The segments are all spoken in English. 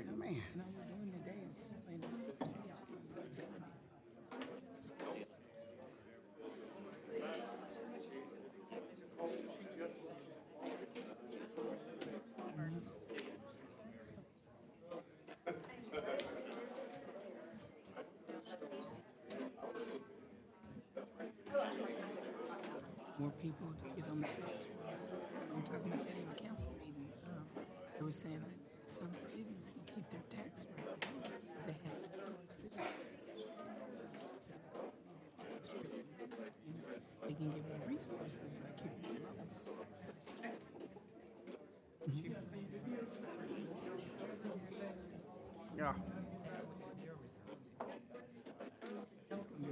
like, man. No, we're doing today is playing this. More people to get on the tax roll. We were talking about that in the council meeting. They were saying that some cities can keep their tax rate because they have citizens. They can give them resources like keep them loans. Yeah. It's gonna be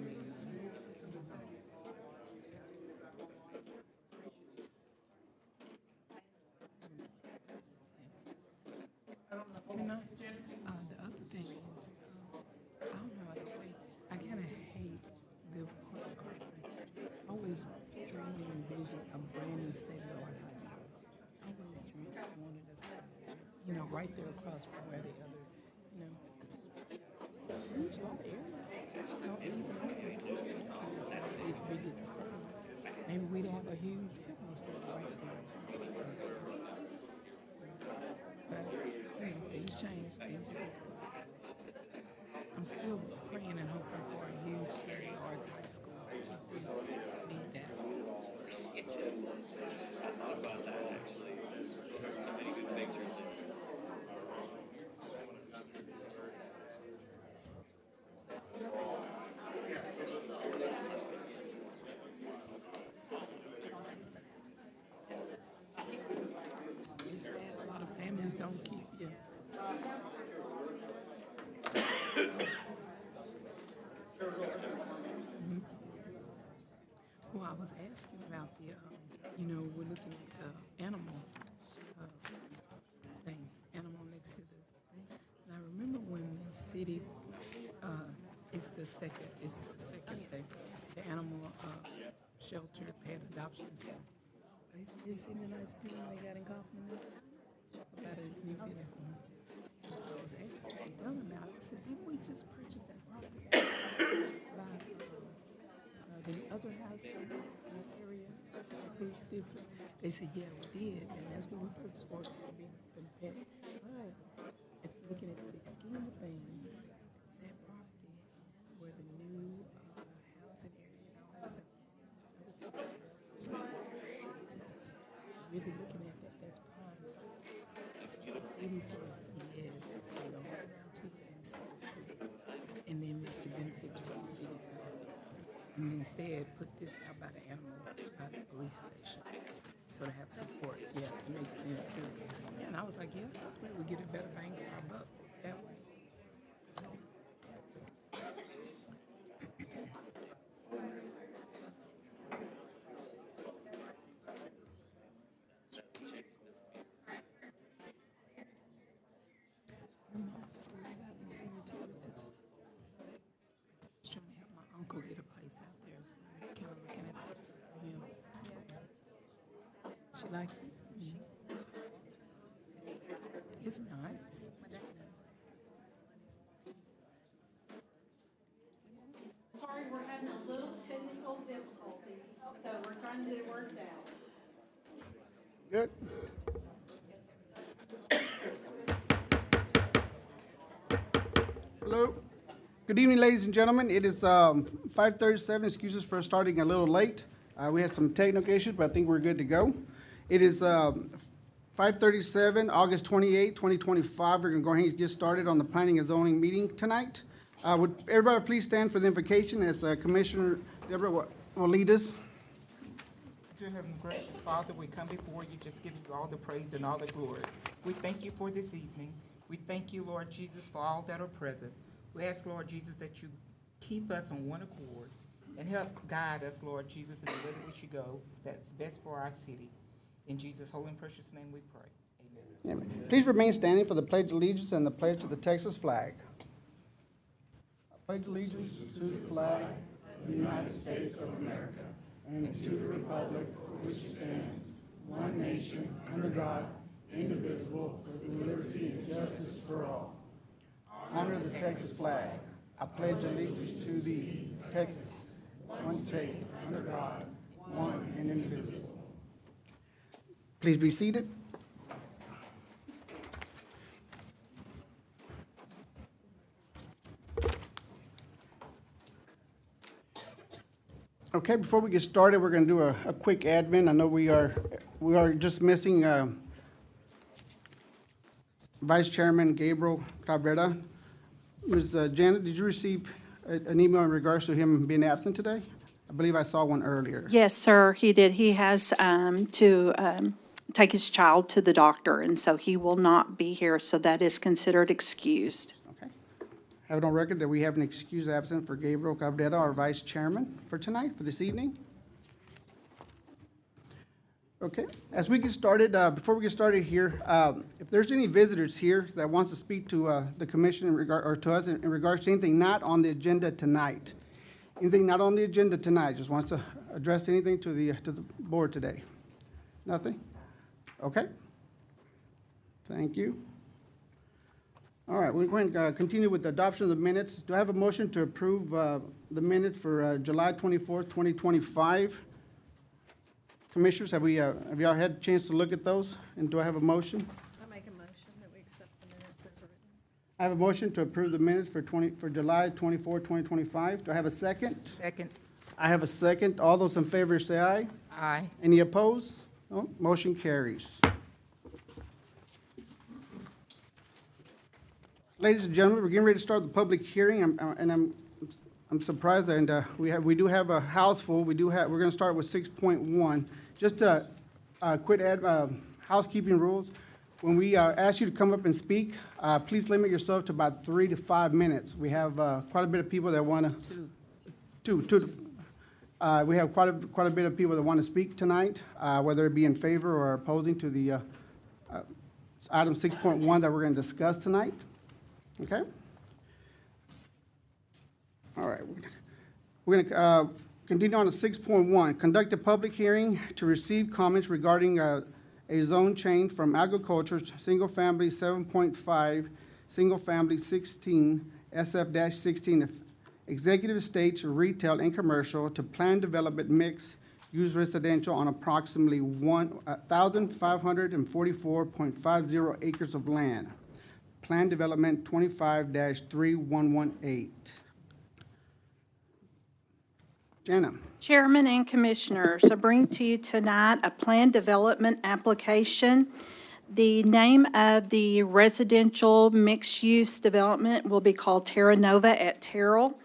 pretty nice. The other thing is, I don't know how to say, I kind of hate the part of Carthage. Always dreamed and envisioned a brand new state-of-the-art high school. Always dreamed, wanted us to, right there across from where the other, because it's a huge lot of area. Even if we get the stadium, maybe we'd have a huge football stadium right there. But things change. Things are I'm still praying and hoping for a huge state-of-the-art high school. We need that. I thought about that actually. There's so many good pictures. It's sad a lot of families don't keep you. Well, I was asking about the, we're looking at the animal thing, animal next to this thing. And I remember when the city, it's the second thing, the animal shelter, pet adoption center. They've seen the nice thing they got in Kaufman about a new building. And so I was asking them about it. I said, didn't we just purchase that property by the other house in that area? Pretty different. They said, yeah, we did, and that's what we purchased for. It's going to be for the pet. But if you're looking at the big scheme of things, that property where the new housing area and all that stuff, really looking at that, that's prime. The city says, yes, they don't have two things, and then make the benefits for the city. And instead, put this out by the animal, by the police station. So to have support, yeah, it makes sense too. Yeah, and I was like, yeah, that's great. We get a better bang for our buck that way. Just trying to help my uncle get a place out there, so kind of looking at some stuff for him. She likes it. It's nice. Sorry, we're having a little technical difficulty, so we're trying to get it worked out. Good. Hello. Good evening, ladies and gentlemen. It is 5:37. Excuses for starting a little late. We had some technical issues, but I think we're good to go. It is 5:37, August 28, 2025. We're going to go ahead and get started on the Planning and Zoning meeting tonight. Would everybody please stand for the invocation as Commissioner Deborah will lead us? Dear Heavenly Gracious Father, we come before you just giving you all the praise and all the glory. We thank you for this evening. We thank you, Lord Jesus, for all that are present. We ask, Lord Jesus, that you keep us on one accord and help guide us, Lord Jesus, in the way that we should go that's best for our city. In Jesus' holy and precious name we pray. Amen. Amen. Please remain standing for the Pledge of Allegiance and the Pledge of the Texas flag. I pledge allegiance to the flag of the United States of America and to the republic for which it stands, one nation, under God, indivisible, with liberty and justice for all. honor the Texas flag. I pledge allegiance to thee, Texas, one state, under God, one and indivisible. Please be seated. Okay, before we get started, we're going to do a quick admin. I know we are just missing Vice Chairman Gabriel Cabrera. Ms. Janet, did you receive an email in regards to him being absent today? I believe I saw one earlier. Yes, sir, he did. He has to take his child to the doctor, and so he will not be here, so that is considered excused. Okay. Have it on record that we have an excused absence for Gabriel Cabrera, our Vice Chairman, for tonight, for this evening. Okay, as we get started, before we get started here, if there's any visitors here that wants to speak to the commission in regard, or to us in regards to anything not on the agenda tonight, anything not on the agenda tonight, just wants to address anything to the board today? Nothing? Okay. Thank you. All right, we're going to continue with the adoption of the minutes. Do I have a motion to approve the minutes for July 24th, 2025? Commissioners, have y'all had a chance to look at those? And do I have a motion? I make a motion that we accept the minutes as written. I have a motion to approve the minutes for July 24, 2025. Do I have a second? Second. I have a second. All those in favor say aye. Aye. Any opposed? No, motion carries. Ladies and gentlemen, we're getting ready to start the public hearing, I'm surprised, and we do have a house full. We're going to start with 6.1. Just a quick housekeeping rules. When we ask you to come up and speak, please limit yourself to about 3 to 5 minutes. We have quite a bit of people that want to. We have quite a bit of people that want to speak tonight, whether it be in favor or opposing to the item 6.1 that we're going to discuss tonight. Okay? All right. We're going to continue on to 6.1. Conduct a public hearing to receive comments regarding a zone change from agriculture, single-family 7.5, single-family 16, SF-16, executive estates, retail, and commercial to planned development mix, use residential on approximately 1,544.50 acres of land. Planned development 25-3118. Jana. Chairman and Commissioners, I bring to you tonight a planned development application. The name of the residential mixed-use development will be called Terra Nova at Terrell.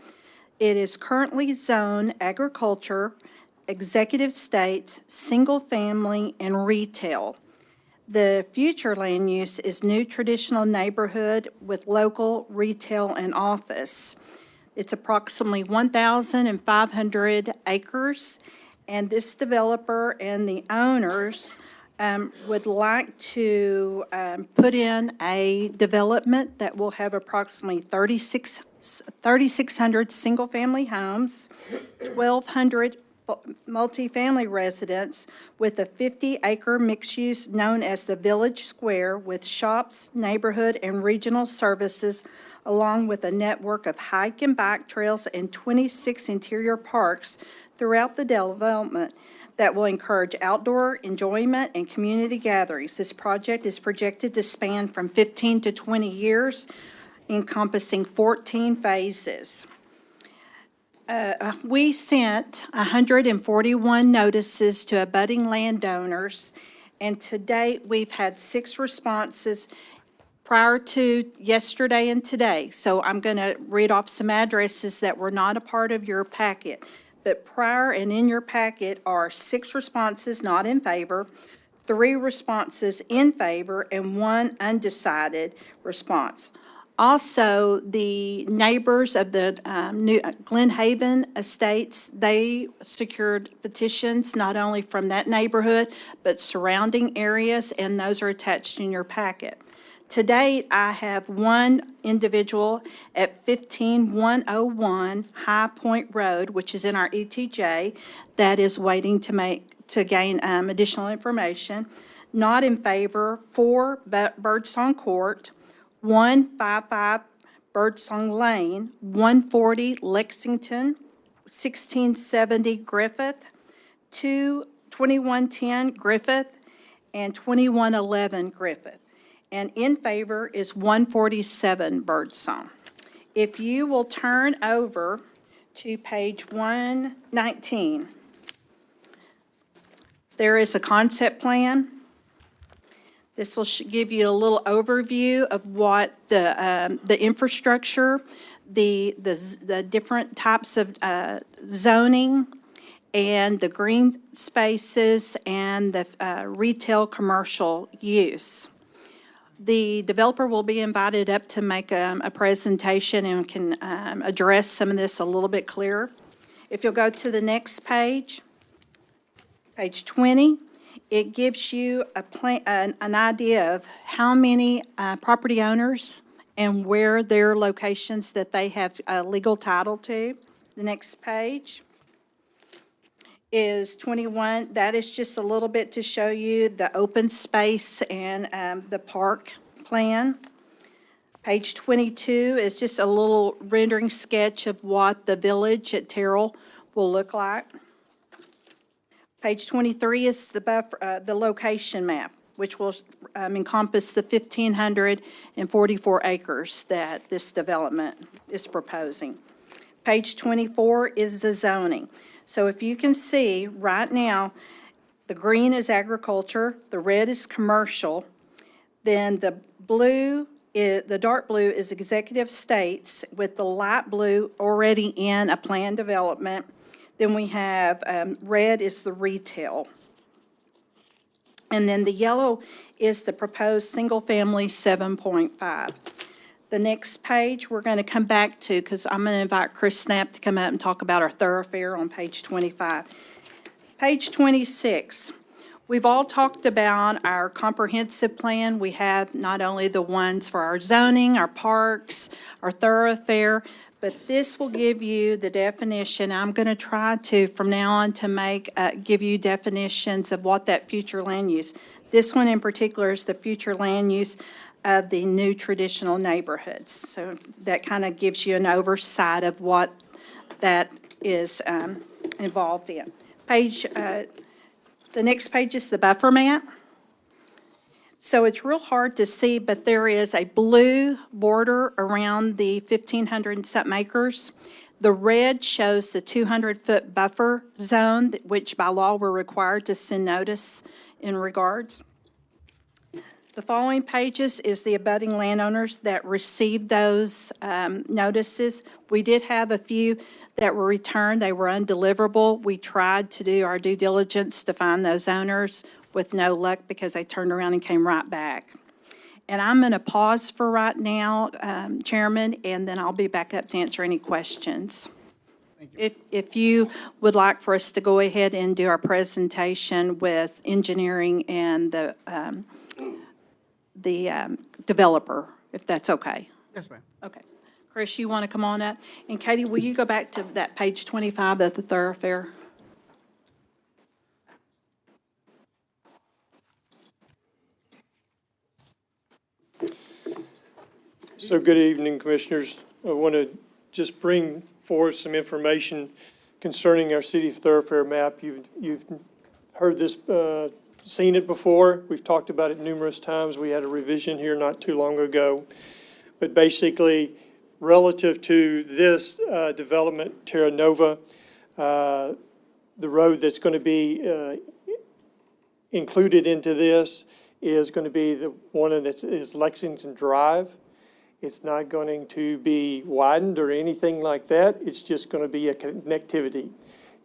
It is currently zoned agriculture, executive estates, single-family, and retail. The future land use is new traditional neighborhood with local retail and office. It's approximately 1,500 acres, and this developer and the owners would like to put in a development that will have approximately 3,600 single-family homes, 1,200 multifamily residents with a 50-acre mixed-use known as the Village Square with shops, neighborhood, and regional services, along with a network of hike and bike trails and 26 interior parks throughout the development that will encourage outdoor enjoyment and community gatherings. This project is projected to span from 15 to 20 years, encompassing 14 phases. We sent 141 notices to abutting landowners, and to date, we've had 6 responses prior to yesterday and today. So I'm going to read off some addresses that were not a part of your packet. But prior and in your packet are 6 responses not in favor, 3 responses in favor, and 1 undecided response. Also, the neighbors of the new Glen Haven Estates, they secured petitions not only from that neighborhood, but surrounding areas, and those are attached in your packet. To date, I have 1 individual at 15101 High Point Road, which is in our ETJ, that is waiting to gain additional information. Not in favor, 4 Birdsong Court, 155 Birdsong Lane, 140 Lexington, 1670 Griffith, 2110 Griffith, and 2111 Griffith. And in favor is 147 Birdsong. If you will turn over to page 119, there is a concept plan. This will give you a little overview of what the infrastructure, the different types of zoning, and the green spaces, and the retail commercial use. The developer will be invited up to make a presentation and can address some of this a little bit clearer. If you'll go to the next page, page 20, it gives you an idea of how many property owners and where their locations that they have legal title to. The next page is 21. That is just a little bit to show you the open space and the park plan. Page 22 is just a little rendering sketch of what the village at Terrell will look like. Page 23 is the location map, which will encompass the 1,544 acres that this development is proposing. Page 24 is the zoning. So if you can see, right now, the green is agriculture, the red is commercial, then the dark blue is executive estates with the light blue already in a planned development. Then we have red is the retail. And then the yellow is the proposed single-family 7.5. The next page we're going to come back to, because I'm going to invite Chris Snap to come up and talk about our thoroughfare on page 25. Page 26, we've all talked about our comprehensive plan. We have not only the ones for our zoning, our parks, our thoroughfare, but this will give you the definition. I'm going to try to, from now on, to give you definitions of what that future land use. This one in particular is the future land use of the new traditional neighborhoods. So that kind of gives you an oversight of what that is involved in. The next page is the buffer map. So it's real hard to see, but there is a blue border around the 1,500 and something acres. The red shows the 200-foot buffer zone, which by law we're required to send notice in regards. The following pages is the abutting landowners that received those notices. We did have a few that were returned. They were undeliverable. We tried to do our due diligence to find those owners with no luck because they turned around and came right back. And I'm going to pause for right now, Chairman, and then I'll be back up to answer any questions. If you would like for us to go ahead and do our presentation with engineering and the developer, if that's okay. Yes, ma'am. Okay. Chris, you want to come on up? And Katie, will you go back to that page 25 of the thoroughfare? So good evening, Commissioners. I want to just bring forth some information concerning our city thoroughfare map. You've heard this, seen it before. We've talked about it numerous times. We had a revision here not too long ago. But basically, relative to this development, Terra Nova, the road that's going to be included into this is going to be the one that is Lexington Drive. It's not going to be widened or anything like that. It's just going to be a connectivity.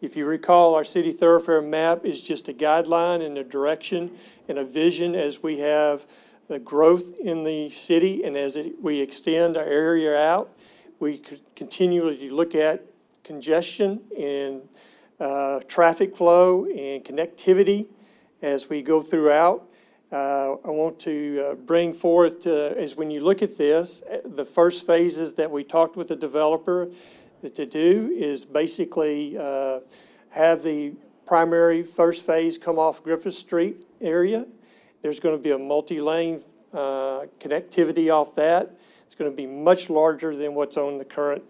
If you recall, our city thoroughfare map is just a guideline and a direction and a vision as we have the growth in the city, and as we extend our area out, we could continually look at congestion and traffic flow and connectivity as we go throughout. I want to bring forth, as when you look at this, the first phases that we talked with the developer to do is basically have the primary first phase come off Griffith Street area. There's going to be a multi-lane connectivity off that. It's going to be much larger than what's on the current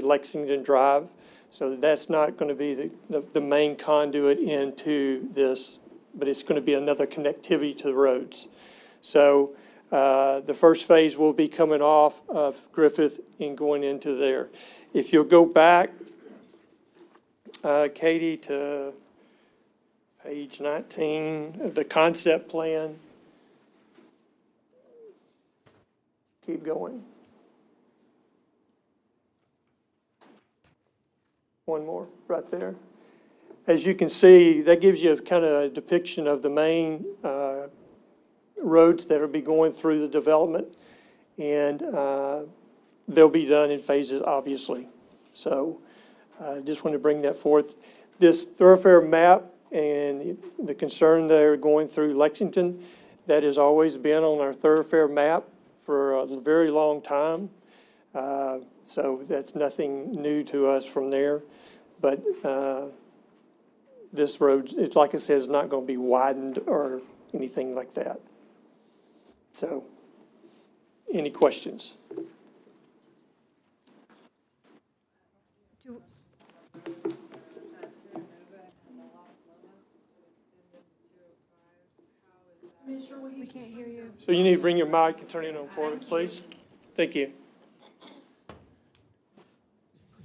Lexington Drive. So that's not going to be the main conduit into this, but it's going to be another connectivity to the roads. So the first phase will be coming off of Griffith and going into there. If you'll go back, Katie, to page 19 of the concept plan. Keep going. One more, right there. As you can see, that gives you kind of a depiction of the main roads that will be going through the development. And they'll be done in phases, obviously. So just want to bring that forth. This thoroughfare map and the concern they're going through Lexington, that has always been on our thoroughfare map for a very long time. So that's nothing new to us from there. But this road, it's like I said, is not going to be widened or anything like that. So, any questions? We can't hear you. So you need to bring your mic and turn it on forward, please. Thank you.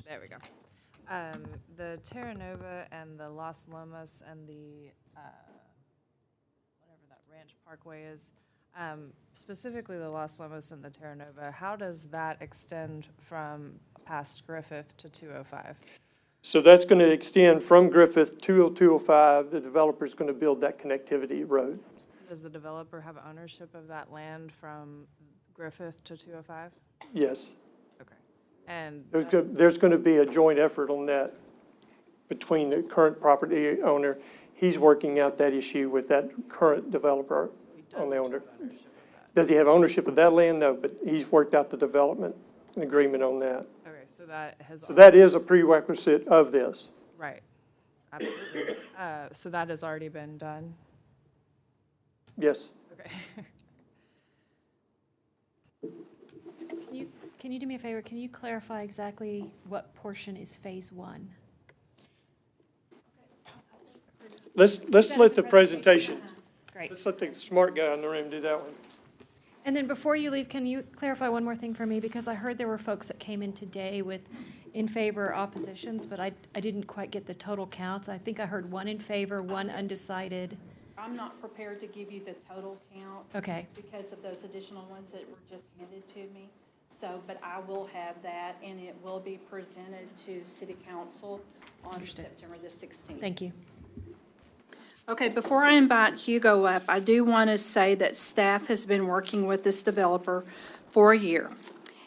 There we go. The Terra Nova and the Las Lomas and the, whatever that Ranch Parkway is, specifically the Las Lomas and the Terra Nova, how does that extend from past Griffith to 205? So that's going to extend from Griffith to 205. The developer's going to build that connectivity road. Does the developer have ownership of that land from Griffith to 205? Yes. Okay. And There's going to be a joint effort on that between the current property owner. He's working out that issue with that current developer on the owner. Does he have ownership of that land? No, but he's worked out the development agreement on that. okay, so that has So that is a prerequisite of this. right. Absolutely. So that has already been done. Yes. Okay. Can you do me a favor? Can you clarify exactly what portion is phase one? Let's let the presentation, Great. let's let the smart guy in the room do that one. And then before you leave, can you clarify one more thing for me? Because I heard there were folks that came in today with in favor oppositions, but I didn't quite get the total counts. I think I heard one in favor, one undecided. I'm not prepared to give you the total count. Okay. Because of those additional ones that were just handed to me. So, but I will have that, and it will be presented to City Council on Understood. September the 16th. Thank you. Okay, before I invite Hugo up, I do want to say that staff has been working with this developer for a year.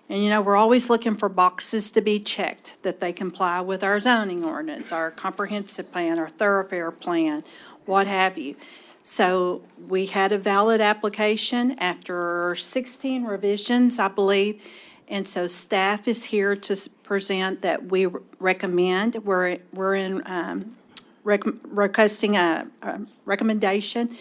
And, you know, we're always looking for boxes to be checked, that they comply with our zoning ordinance, our comprehensive plan, our thoroughfare plan, what have you. So we had a valid application after 16 revisions, I believe. And so staff is here to present that we recommend, we're requesting a recommendation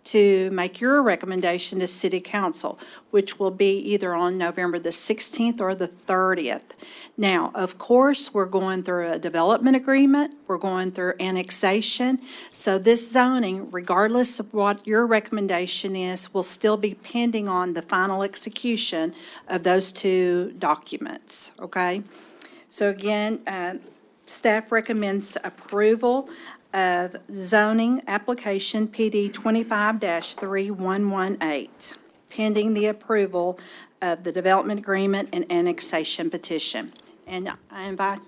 to make your recommendation to City Council, which will be either on November the 16th or the 30th. Now, of course, we're going through a development agreement, we're going through annexation, so this zoning, regardless of what your recommendation is, will still be pending on the final execution of those two documents, okay? So again, staff recommends approval of zoning application PD 25-3118, pending the approval of the development agreement and annexation petition. And I invite,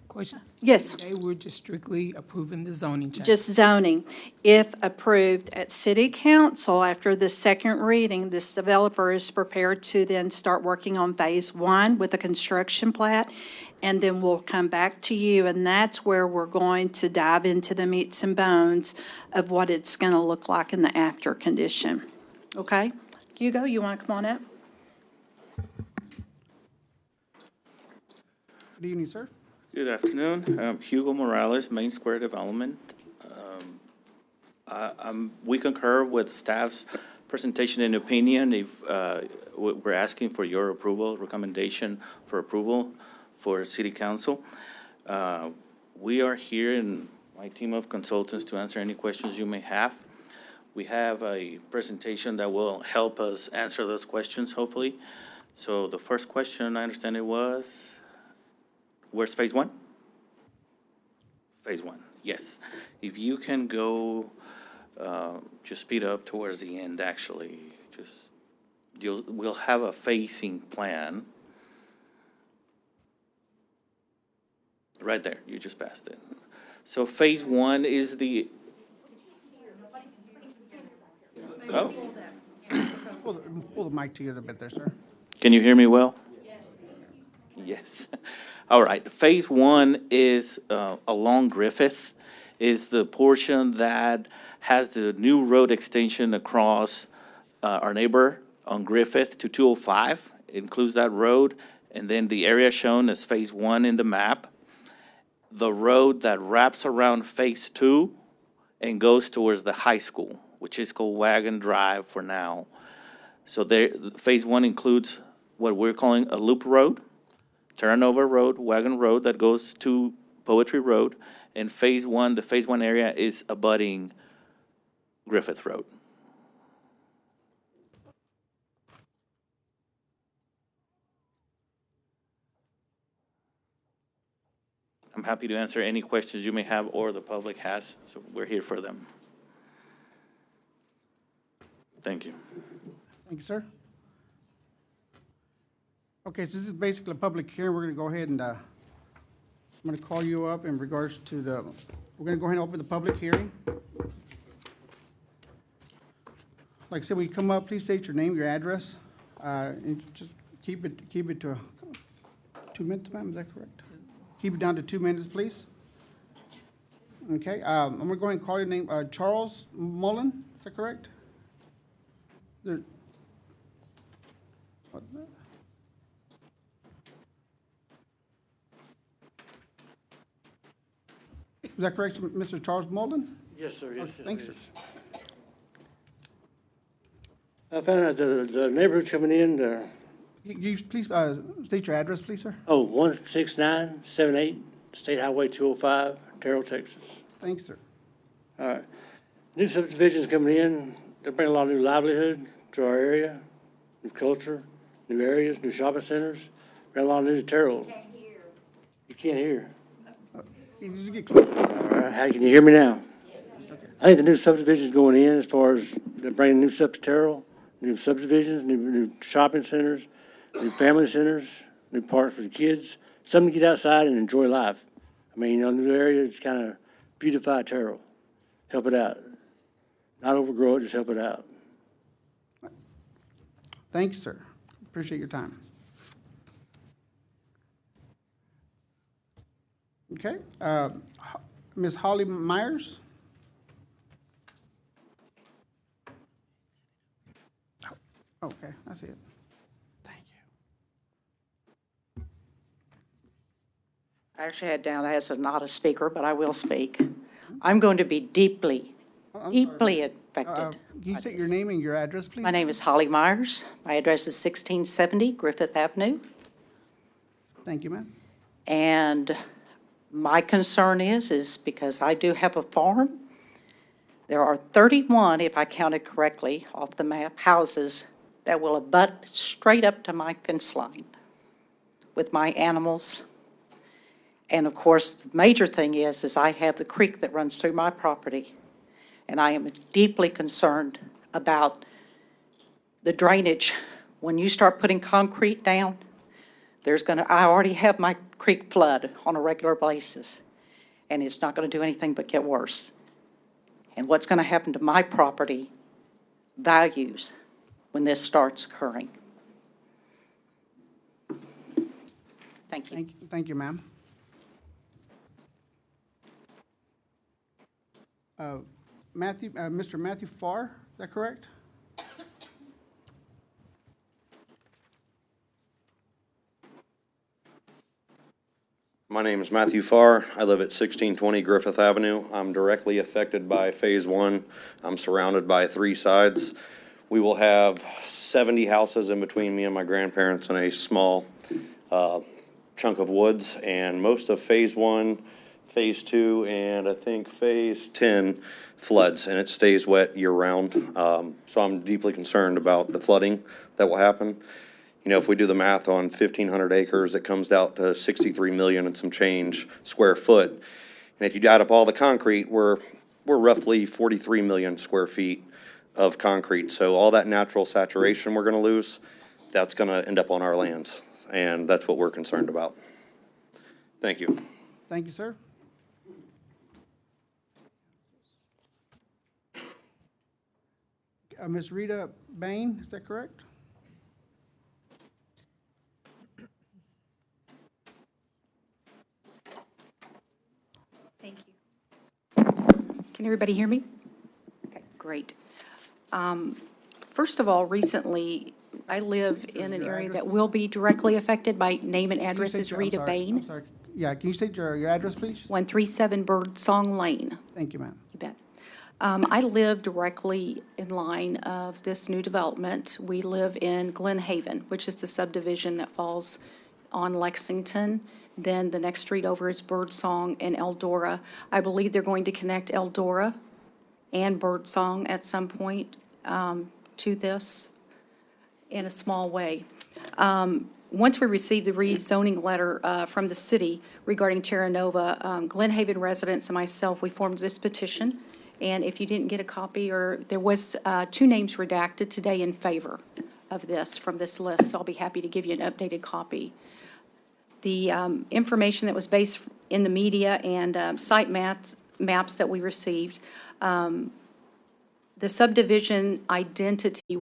Question? yes, Today, we're just strictly approving the zoning change. just zoning. If approved at City Council after the second reading, this developer is prepared to then start working on Phase 1 with a construction plat, and then we'll come back to you, and that's where we're going to dive into the meats and bones of what it's going to look like in the after condition. Okay? Hugo, you want to come on up? Good evening, sir. Good afternoon. Hugo Morales, Main Square Development. We concur with staff's presentation and opinion. If we're asking for your approval, recommendation for approval for City Council. We are here in my team of consultants to answer any questions you may have. We have a presentation that will help us answer those questions, hopefully. So the first question, I understand it was, where's phase one? Phase one, yes. If you can go, just speed up towards the end, actually, we'll have a phasing plan. Right there, you just passed it. So phase one is the. Oh, Pull the mic to you a little bit there, sir. can you hear me well? Yes. All right, phase one is along Griffith, is the portion that has the new road extension across our neighbor on Griffith to 205. It includes that road, and then the area shown as phase one in the map. The road that wraps around phase two and goes towards the high school, which is called Wagon Drive for now. So there, phase one includes what we're calling a loop road, Terranova Road, Wagon Road that goes to Poetry Road, and phase one, the phase one area is abutting Griffith Road. I'm happy to answer any questions you may have or the public has, so we're here for them. Thank you. Thank you, sir. Okay, so this is basically a public hearing. We're going to go ahead and, I'm going to call you up in regards to we're going to go ahead and open the public hearing. Like I said, when you come up, please state your name, your address, and just keep it to 2 minutes, ma'am, is that correct? Keep it down to 2 minutes, please. Okay, I'm going to go ahead and call your name, Charles Mullen, is that correct? There- what is that? Is that correct, Mr. Charles Mullen? Yes, sir, yes, Okay, yes, thanks, it sir. is. I found out the neighborhood coming in, You please state your address, please, sir. 16978 State Highway 205, Terrell, Texas. Thanks, sir. All right. New subdivisions coming in, they bring a lot of new livelihood to our area, new culture, new areas, new shopping centers, bring a lot of new to Terrell. You can't hear. Can you just get close? All right, how can you hear me now? I think the new subdivisions going in, as far as they're bringing new stuff to Terrell, new subdivisions, new shopping centers, new family centers, new parks for the kids, something to get outside and enjoy life. I mean, new area, it's kind of beautify Terrell, help it out. Not overgrow it, just help it out. Thank you, sir. Appreciate your time. Okay, Ms. Holly Myers? Okay, I see it. Thank you. I actually had down as not a speaker, but I will speak. I'm going to be deeply I'm affected. Can you by state your this. name and your address, please? My name is Holly Myers. My address is 1670 Griffith Avenue. Thank you, ma'am. And my concern is because I do have a farm, there are 31, if I counted correctly off the map, houses that will abut straight up to my fence line with my animals. And of course, the major thing is I have the creek that runs through my property. And I am deeply concerned about the drainage. When you start putting concrete down, I already have my creek flood on a regular basis, and it's not going to do anything but get worse. And what's going to happen to my property values when this starts occurring? Thank you. Thank you, ma'am. Mr. Matthew Farr, is that correct? My name is Matthew Farr. I live at 1620 Griffith Avenue. I'm directly affected by Phase 1. I'm surrounded by 3 sides. We will have 70 houses in between me and my grandparents and a small chunk of woods. And most of Phase 1, Phase 2, and I think Phase 10 floods, and it stays wet year-round. So I'm deeply concerned about the flooding that will happen. You know, if we do the math on 1,500 acres, it comes out to 63 million and some change square foot. And if you add up all the concrete, we're roughly 43 million square feet of concrete. So all that natural saturation we're gonna lose, that's gonna end up on our lands. And that's what we're concerned about. Thank you. Thank you, sir. Ms. Rita Bain, is that correct? Thank you. Can everybody hear me? Okay, great. First of all, recently, I live in an area that will be directly affected by name and address is Rita Bain, I'm sorry. Yeah, can you state your address, please? 137 Birdsong Lane. Thank you, ma'am. You bet. I live directly in line of this new development. We live in Glen Haven, which is the subdivision that falls on Lexington. Then the next street over is Birdsong and Eldora. I believe they're going to connect Eldora and Birdsong at some point to this in a small way. Once we received the rezoning letter from the city regarding Terra Nova, Glen Haven residents and myself, we formed this petition. And if you didn't get a copy, or there was 2 names redacted today in favor of this from this list, so I'll be happy to give you an updated copy. The information that was based in the media and site maps that we received, the subdivision identity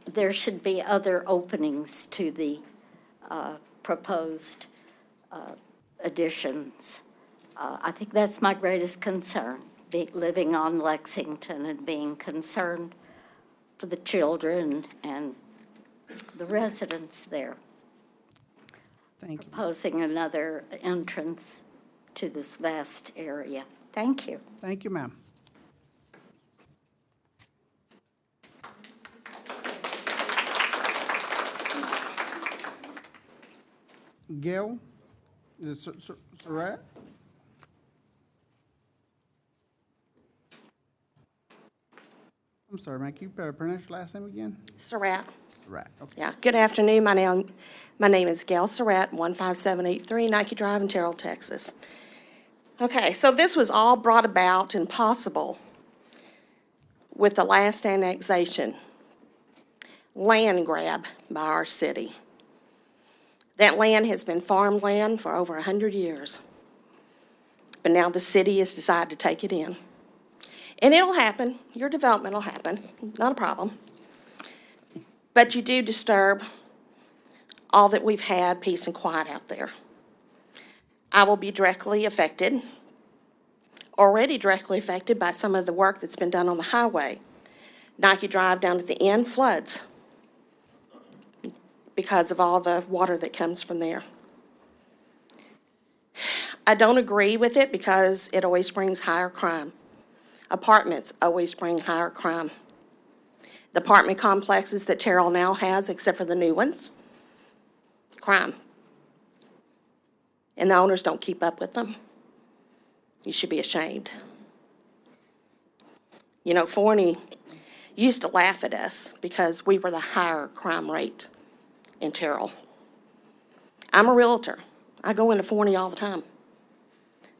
there should be other openings to the proposed additions. I think that's my greatest concern, living on Lexington and being concerned for the children and the residents there. Thank you. Proposing another entrance to this vast area. Thank you. Thank you, ma'am. Gail, is it Surratt? I'm sorry, ma'am, can you pronounce your last name again? Surratt. Surratt, okay. Yeah, good afternoon. My name is Gail Surratt, 15783 Nike Drive in Terrell, Texas. Okay, so this was all brought about and possible with the last annexation, land grab by our city. That land has been farmland for over 100 years. But now the city has decided to take it in. And it'll happen. Your development will happen. Not a problem. But you do disturb all that we've had, peace and quiet out there. I will be directly affected, already directly affected by some of the work that's been done on the highway. Nike Drive down at the end floods because of all the water that comes from there. I don't agree with it because it always brings higher crime. Apartments always bring higher crime. The apartment complexes that Terrell now has, except for the new ones, crime. And the owners don't keep up with them. You should be ashamed. You know, Forney used to laugh at us because we were the higher crime rate in Terrell. I'm a realtor. I go into Forney all the time.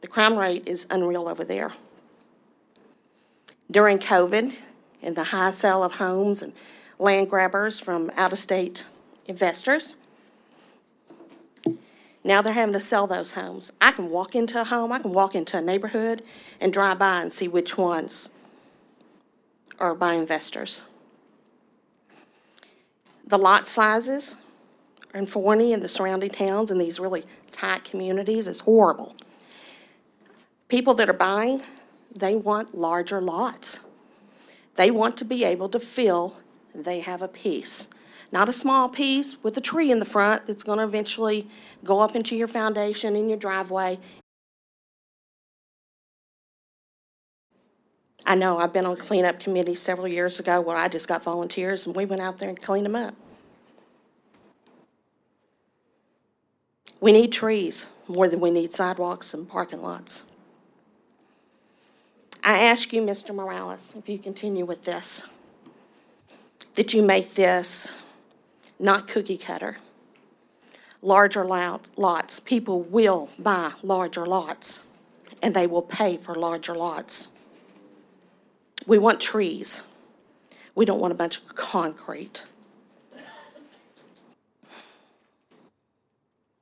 The crime rate is unreal over there. During COVID, in the high sale of homes and land grabbers from out-of-state investors, now they're having to sell those homes. I can walk into a home, I can walk into a neighborhood and drive by and see which ones are by investors. The lot sizes in Forney and the surrounding towns and these really tight communities is horrible. People that are buying, they want larger lots. They want to be able to feel they have a piece. Not a small piece with a tree in the front that's going to eventually go up into your foundation in your driveway. I know, I've been on cleanup committee several years ago where I just got volunteers and we went out there and cleaned them up. We need trees more than we need sidewalks and parking lots. I ask you, Mr. Morales, if you continue with this, that you make this not cookie cutter. Larger lots. People will buy larger lots, and they will pay for larger lots. We want trees. We don't want a bunch of concrete.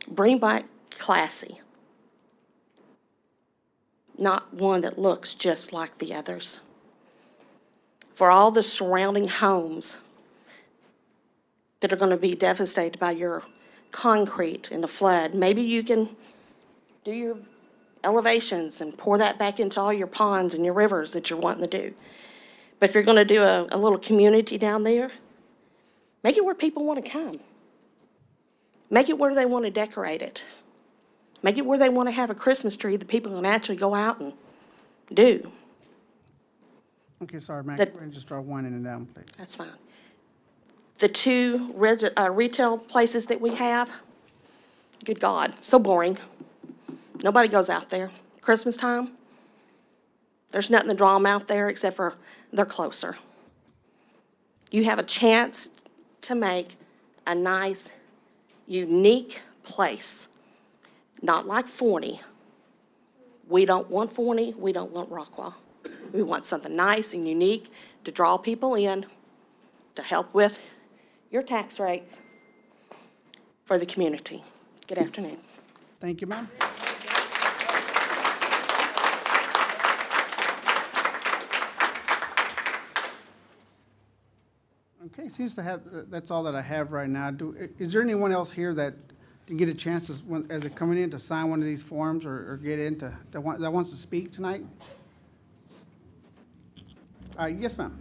Bring back classy. Not one that looks just like the others. For all the surrounding homes that are going to be devastated by your concrete in the flood, maybe you can do your elevations and pour that back into all your ponds and your rivers that you're wanting to do. But if you're going to do a little community down there, make it where people want to come. Make it where they want to decorate it. Make it where they want to have a Christmas tree that people can actually go out and do. Okay, sorry, Mac, The- go ahead and just start winding it down, please. That's fine. The two retail places that we have, good God, so boring. Nobody goes out there. Christmas time, there's nothing to draw them out there except for they're closer. You have a chance to make a nice, unique place. Not like Forney. We don't want Forney, we don't want Rockwall. We want something nice and unique to draw people in, to help with your tax rates for the community. Good afternoon. Thank you, ma'am. Okay, it seems to have, that's all that I have right now. Is there anyone else here that can get a chance as they're coming in to sign one of these forms or get in that wants to speak tonight? Yes, ma'am.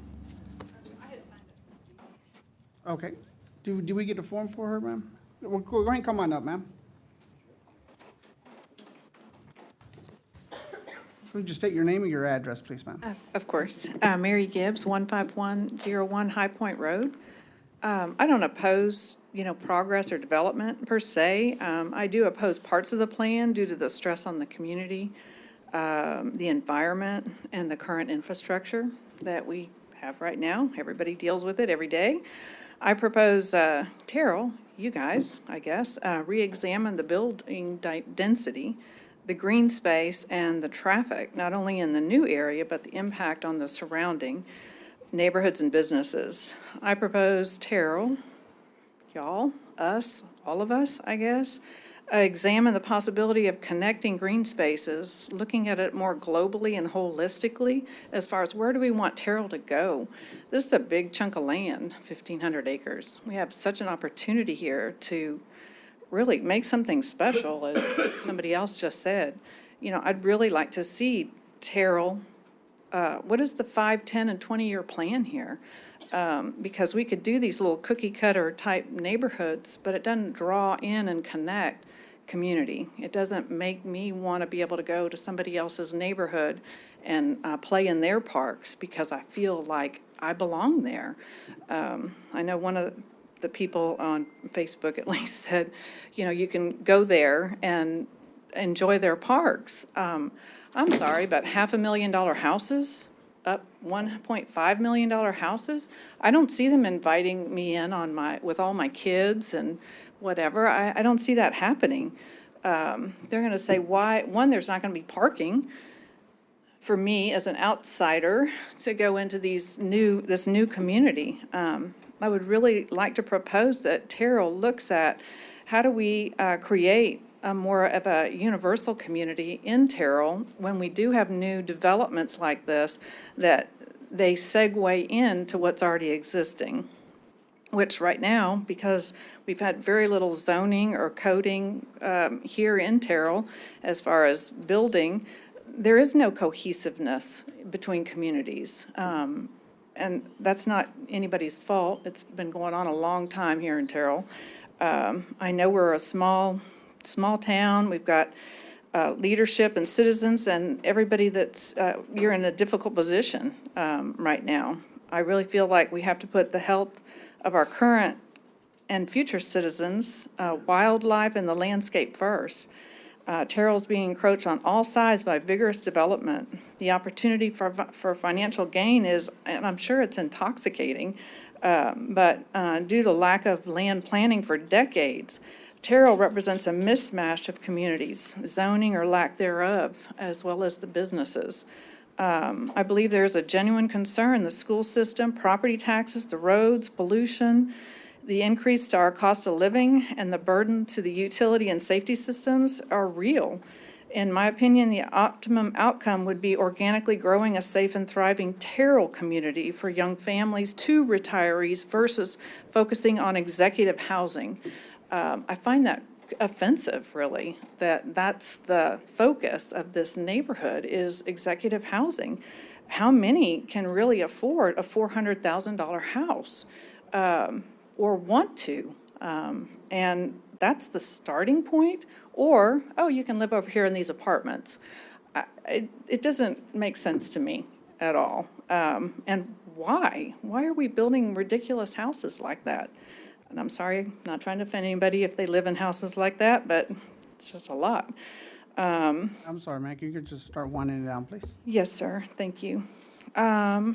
Okay. Do we get a form for her, ma'am? Well, go ahead and come on up, ma'am. Can you just state your name and your address, please, ma'am? Of course. Mary Gibbs, 15101 High Point Road. I don't oppose, progress or development per se. I do oppose parts of the plan due to the stress on the community, the environment, and the current infrastructure that we have right now. Everybody deals with it every day. I propose, Terrell, you guys, I guess, re-examine the building density, the green space, and the traffic, not only in the new area, but the impact on the surrounding neighborhoods and businesses. I propose Terrell, y'all, us, all of us, I guess, examine the possibility of connecting green spaces, looking at it more globally and holistically as far as where do we want Terrell to go. This is a big chunk of land, 1,500 acres. We have such an opportunity here to really make something special, as somebody else just said. I'd really like to see Terrell, what is the 5, 10, and 20-year plan here? Because we could do these little cookie cutter type neighborhoods, but it doesn't draw in and connect community. It doesn't make me want to be able to go to somebody else's neighborhood and play in their parks because I feel like I belong there. I know one of the people on Facebook at least said, you can go there and enjoy their parks. I'm sorry, but $500,000 houses, up $1.5 million houses, I don't see them inviting me in with all my kids and whatever. I don't see that happening. They're going to say, why? One, there's not going to be parking for me as an outsider to go into this new community. I would really like to propose that Terrell looks at how do we create a more of a universal community in Terrell when we do have new developments like this, that they segue into what's already existing. Which right now, because we've had very little zoning or coding here in Terrell as far as building, there is no cohesiveness between communities. And that's not anybody's fault. It's been going on a long time here in Terrell. I know we're a small town. We've got leadership and citizens and everybody you're in a difficult position right now. I really feel like we have to put the health of our current and future citizens, wildlife, and the landscape first. Terrell's being encroached on all sides by vigorous development. The opportunity for financial gain is, and I'm sure it's intoxicating, but due to lack of land planning for decades, Terrell represents a mismatch of communities, zoning or lack thereof, as well as the businesses. I believe there's a genuine concern. The school system, property taxes, the roads, pollution, the increase to our cost of living, and the burden to the utility and safety systems are real. In my opinion, the optimum outcome would be organically growing a safe and thriving Terrell community for young families to retirees versus focusing on executive housing. I find that offensive, really, that's the focus of this neighborhood is executive housing. How many can really afford a $400,000 house or want to? And that's the starting point. Or, oh, you can live over here in these apartments. It doesn't make sense to me at all. And why? Why are we building ridiculous houses like that? And I'm sorry, I'm not trying to offend anybody if they live in houses like that, but it's just a lot. I'm sorry, Mac, you could just start winding it down, please. Yes, sir, thank you. I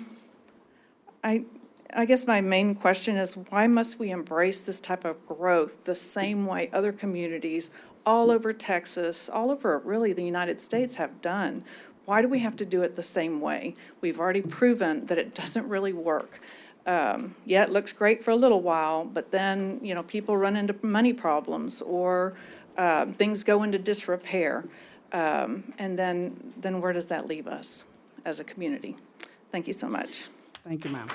guess my main question is, why must we embrace this type of growth the same way other communities all over Texas, all over really the United States have done? Why do we have to do it the same way? We've already proven that it doesn't really work. Yeah, it looks great for a little while, but then, people run into money problems or things go into disrepair. And then where does that leave us as a community? Thank you so much. Thank you, ma'am.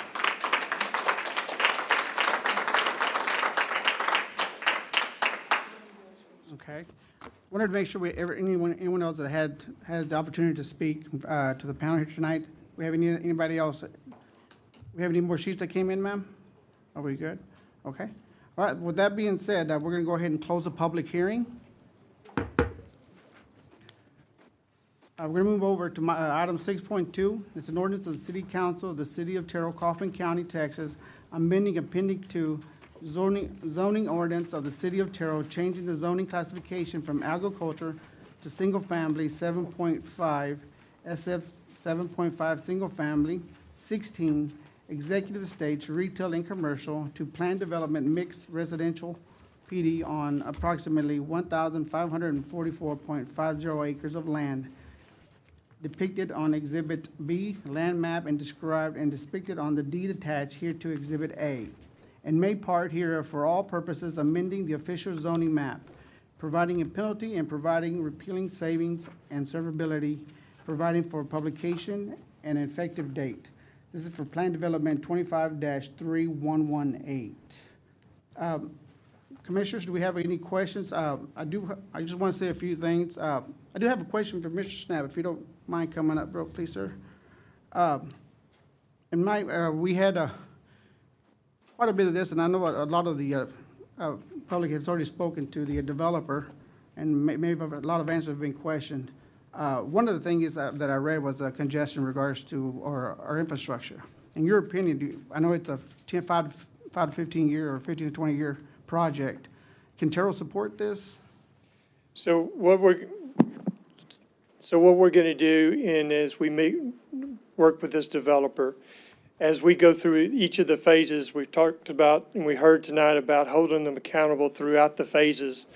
Okay. Wanted to make sure anyone else that had the opportunity to speak to the panel here tonight. We have anybody else? We have any more sheets that came in, ma'am? Are we good? Okay. All right, with that being said, we're going to go ahead and close the public hearing. We're going to move over to item 6.2. It's an ordinance of the City Council of the City of Terrell, Kaufman County, Texas, amending Appendix 2 zoning ordinance of the City of Terrell, changing the zoning classification from agriculture to single-family 7.5, SF 7.5 single-family, 16 executive estate to retail and commercial to planned development mixed residential PD on approximately 1,544.50 acres of land depicted on Exhibit B, land map, and described and depicted on the deed attached here to Exhibit A, and made part hereof for all purposes amending the official zoning map, providing a penalty and providing repealing savings and servability, providing for publication and an effective date. This is for Plan Development 25-3118. Commissioners, do we have any questions? I just want to say a few things. I do have a question for Mr. Snap, if you don't mind coming up, bro, please, sir. We had quite a bit of this, and I know a lot of the public has already spoken to the developer, and maybe a lot of answers have been questioned. One of the things that I read was congestion in regards to our infrastructure. In your opinion, I know it's a 5 to 15 year or 15 to 20 year project. Can Terrell support this? So what we're going to do, and as we work with this developer, as we go through each of the phases, we've talked about and we heard tonight about holding them accountable throughout the phases.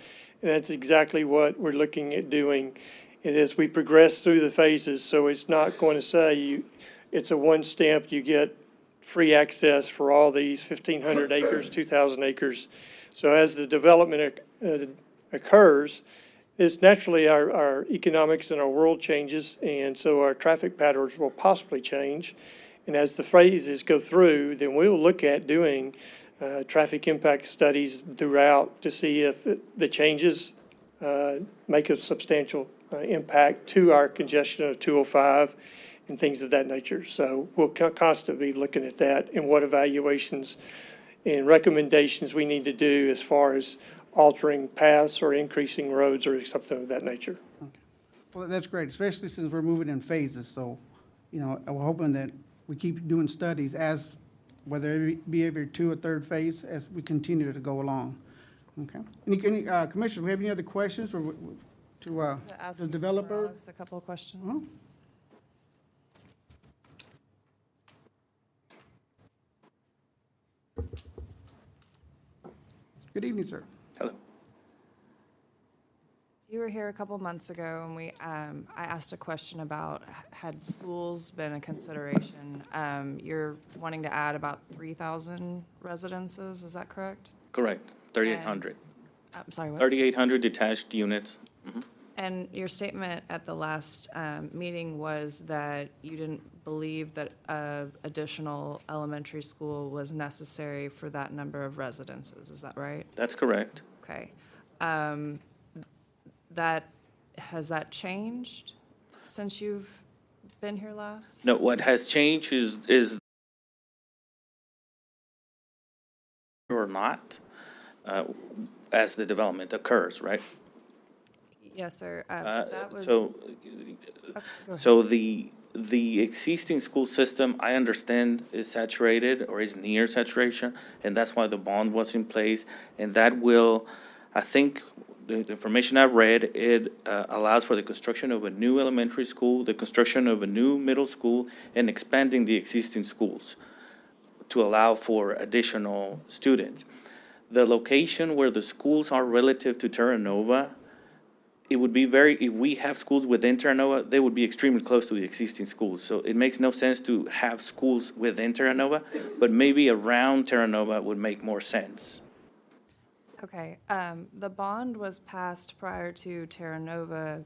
And that's exactly what we're looking at doing. And as we progress through the phases, so it's not going to say it's a one stamp, you get free access for all these 1,500 acres, 2,000 acres. So as the development occurs, it's naturally our economics and our world changes, and so our traffic patterns will possibly change. And as the phases go through, then we'll look at doing traffic impact studies throughout to see if the changes make a substantial impact to our congestion of 205 and things of that nature. So we'll constantly be looking at that and what evaluations and recommendations we need to do as far as altering paths or increasing roads or something of that nature. Okay. Well, that's great, especially since we're moving in phases. So, we're hoping that we keep doing studies as, whether it be every 2 or 3rd phase, as we continue to go along. Okay. Any commissioners, we have any other questions or to ask the Mr. developer? Morales a couple of questions. Good evening, sir. Hello. You were here a couple months ago, and I asked a question about had schools been a consideration. You're wanting to add about 3,000 residences, is that correct? Correct, 3,800. I'm sorry, what? 3,800 detached units. And your statement at the last meeting was that you didn't believe that additional elementary school was necessary for that number of residences, is that right? That's correct. Okay. Has that changed since you've been here last? No, what has changed is or not as the development occurs, right? Yes, sir. That was. So, Okay, go ahead. so the existing school system, I understand, is saturated or is near saturation, and that's why the bond was in place. And that will, I think, the information I've read, it allows for the construction of a new elementary school, the construction of a new middle school, and expanding the existing schools to allow for additional students. The location where the schools are relative to Terra Nova, it would be if we have schools within Terra Nova, they would be extremely close to the existing schools. So it makes no sense to have schools within Terra Nova, but maybe around Terra Nova would make more sense. Okay, the bond was passed prior to Terra Nova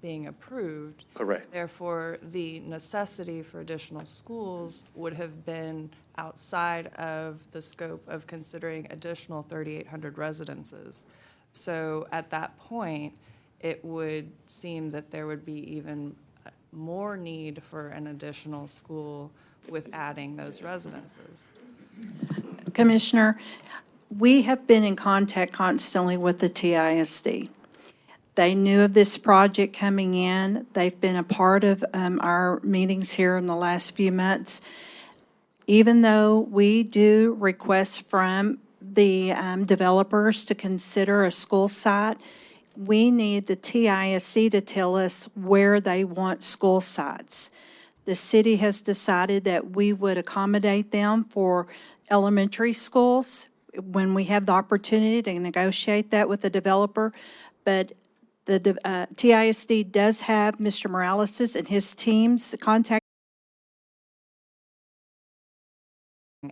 being approved. Correct. Therefore, the necessity for additional schools would have been outside of the scope of considering additional 3,800 residences. So at that point, it would seem that there would be even more need for an additional school with adding those residences. Commissioner, we have been in contact constantly with the TISD. They knew of this project coming in. They've been a part of our meetings here in the last few months. Even though we do request from the developers to consider a school site, we need the TISD to tell us where they want school sites. The city has decided that we would accommodate them for elementary schools when we have the opportunity to negotiate that with the developer. But the TISD does have Mr. Morales and his team's contact.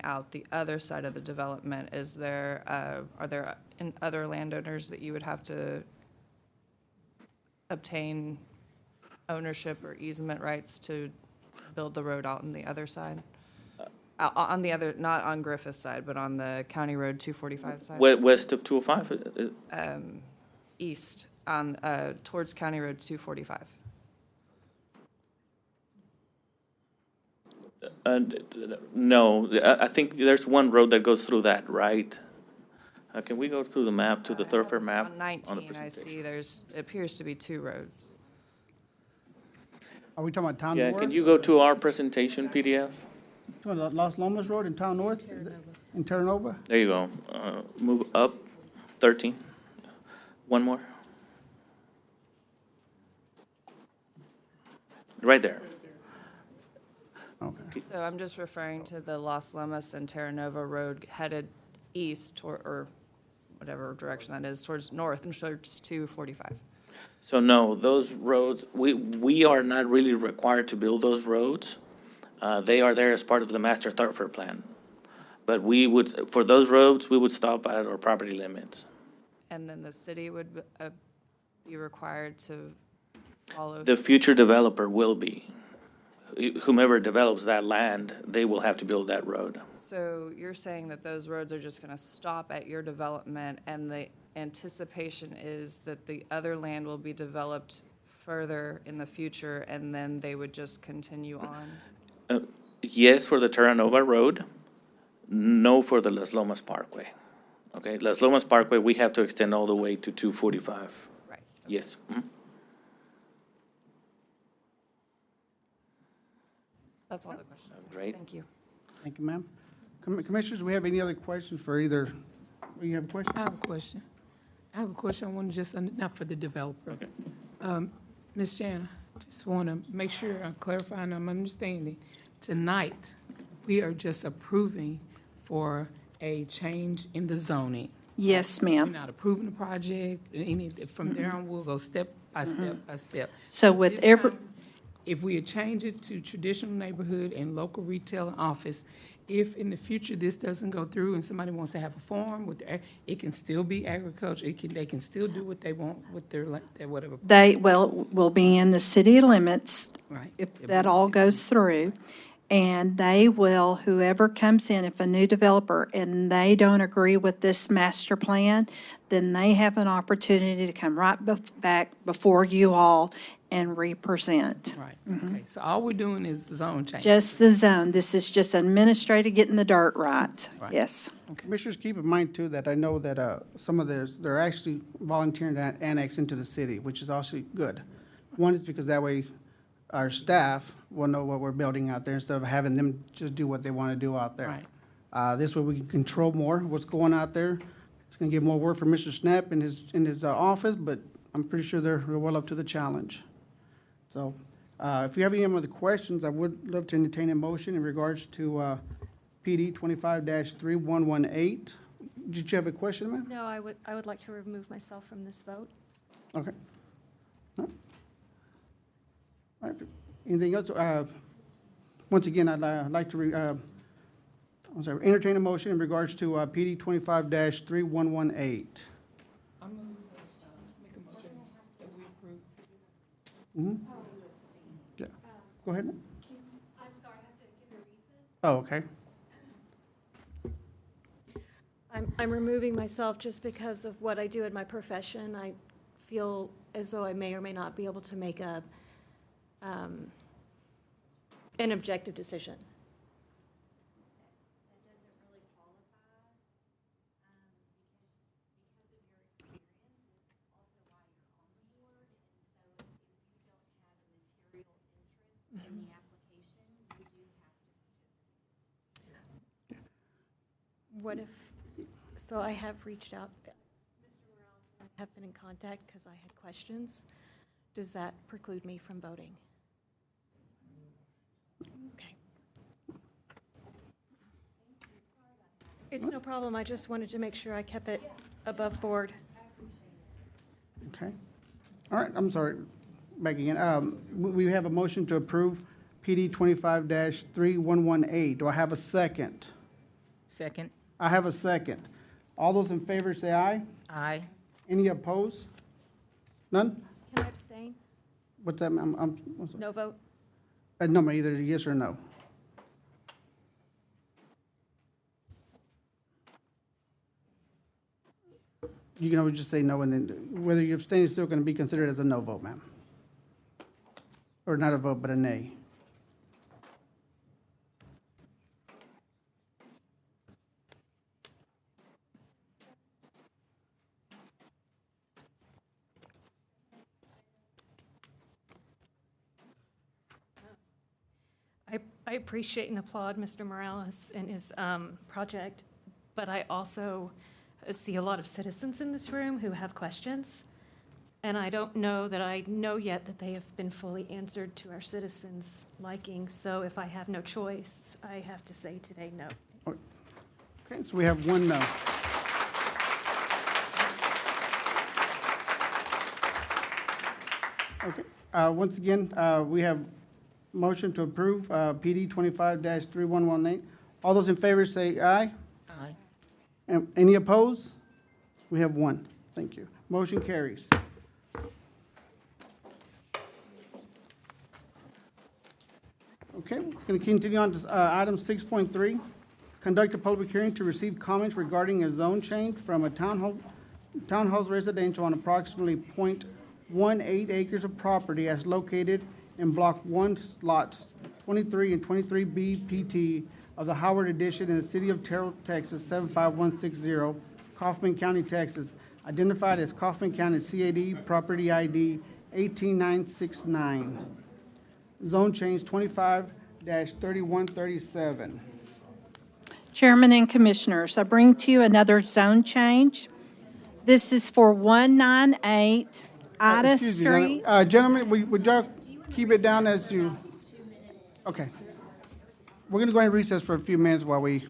Out the other side of the development, is there, are there other landowners that you would have to obtain ownership or easement rights to build the road out on the other side? On the other, not on Griffith side, but on the County Road 245 side? West of 205? East, on, towards County Road 245. No, I think there's one road that goes through that, right? Can we go through the map, to the thoroughfare map? On the 19, I presentation? see there's, it appears to be two roads. Are we talking about Town Yeah, North? can you go to our presentation PDF? To Los Lomas Road in Town North? In Terra Nova? There you go. Move up 13. One more. Right there. Okay. So I'm just referring to the Los Lomas and Terra Nova Road headed east, or whatever direction that is, towards north and towards 245. So no, those roads, we are not really required to build those roads. They are there as part of the master thoroughfare plan. But we would, for those roads, we would stop at our property limits. And then the city would be required to follow. The future developer will be. Whomever develops that land, they will have to build that road. So you're saying that those roads are just going to stop at your development, and the anticipation is that the other land will be developed further in the future, and then they would just continue on? Yes, for the Terra Nova Road, no for the Las Lomas Parkway. Okay, Las Lomas Parkway, we have to extend all the way to 245. Right. Yes. Mhm. That's all the questions. Great. Thank you. Thank you, ma'am. Commissioners, do we have any other questions for either, you have a question? I have a question. I have a question. I want to just, not for the developer. Ms. Jana, just want to make sure I'm clarifying, I'm understanding. Tonight, we are just approving for a change in the zoning. Yes, We're ma'am. not approving the project, from there on, we'll go step by step by step. So with This every, time, if we change it to traditional neighborhood and local retail and office, if in the future this doesn't go through and somebody wants to have a farm with their, it can still be agriculture, they can still do what they want with their whatever. they, well, will be in the city limits Right. if that all goes through. And they will, whoever comes in, if a new developer, and they don't agree with this master plan, then they have an opportunity to come right back before you all and represent. Right, okay, so all we're doing is zone change. Just the zone. This is just administrative, getting the dirt right. Right. Yes. Commissioners, keep in mind too that I know that some of they're actually volunteering to annex into the city, which is also good. One is because that way our staff will know what we're building out there instead of having them just do what they want to do out there. Right. This way we can control more what's going out there. It's going to give more work for Mr. Snap in his office, but I'm pretty sure they're well up to the challenge. So if you have any other questions, I would love to entertain a motion in regards to PD 25-3118. Did you have a question, ma'am? No, I would like to remove myself from this vote. Okay. All right. Anything else? Once again, I'd like to entertain a motion in regards to PD 25-3118. I'm gonna make a motion that we approve. Mhm. Yeah. Go ahead. I'm sorry, I have to give a reason. Oh, okay. I'm removing myself just because of what I do in my profession. I feel as though I may or may not be able to make an objective decision. What if, so I have reached out, Mr. Morales and I have been in contact because I had questions. Does that preclude me from voting? Okay. It's no problem, I just wanted to make sure I kept it above board. Okay. All right, I'm sorry, back again. We have a motion to approve PD 25-3118. Do I have a second? Second. I have a second. All those in favor say aye. Aye. Any opposed? None? Can I abstain? What's that, ma'am? I'm sorry. No vote? No, ma'am, either yes or no. You can always just say no, and then whether you abstain is still going to be considered as a no vote, ma'am. Or not a vote, but a nay. I appreciate and applaud Mr. Morales and his project, but I also see a lot of citizens in this room who have questions, and I don't know that I know yet that they have been fully answered to our citizens' liking. So if I have no choice, I have to say today no. Okay, so we have one no. Okay, once again, we have motion to approve PD 25-3118. All those in favor say aye. Aye. And any opposed? We have one. Thank you. Motion carries. Okay, we're going to continue on to item 6.3. Let's conduct a public hearing to receive comments regarding a zone change from a townhouse residential on approximately .18 acres of property as located in Block 1, Lots 23 and 23B PT of the Howard Addition in the city of Terrell, Texas, 75160, Kaufman County, Texas, identified as Kaufman County CAD, property ID 18969. Zone change 25-3137. Chairman and Commissioners, I bring to you another zone change. This is for 198 Ida Excuse me, Street. Gentlemen, would y'all keep it down as you, okay. We're going to go ahead and recess for a few minutes while we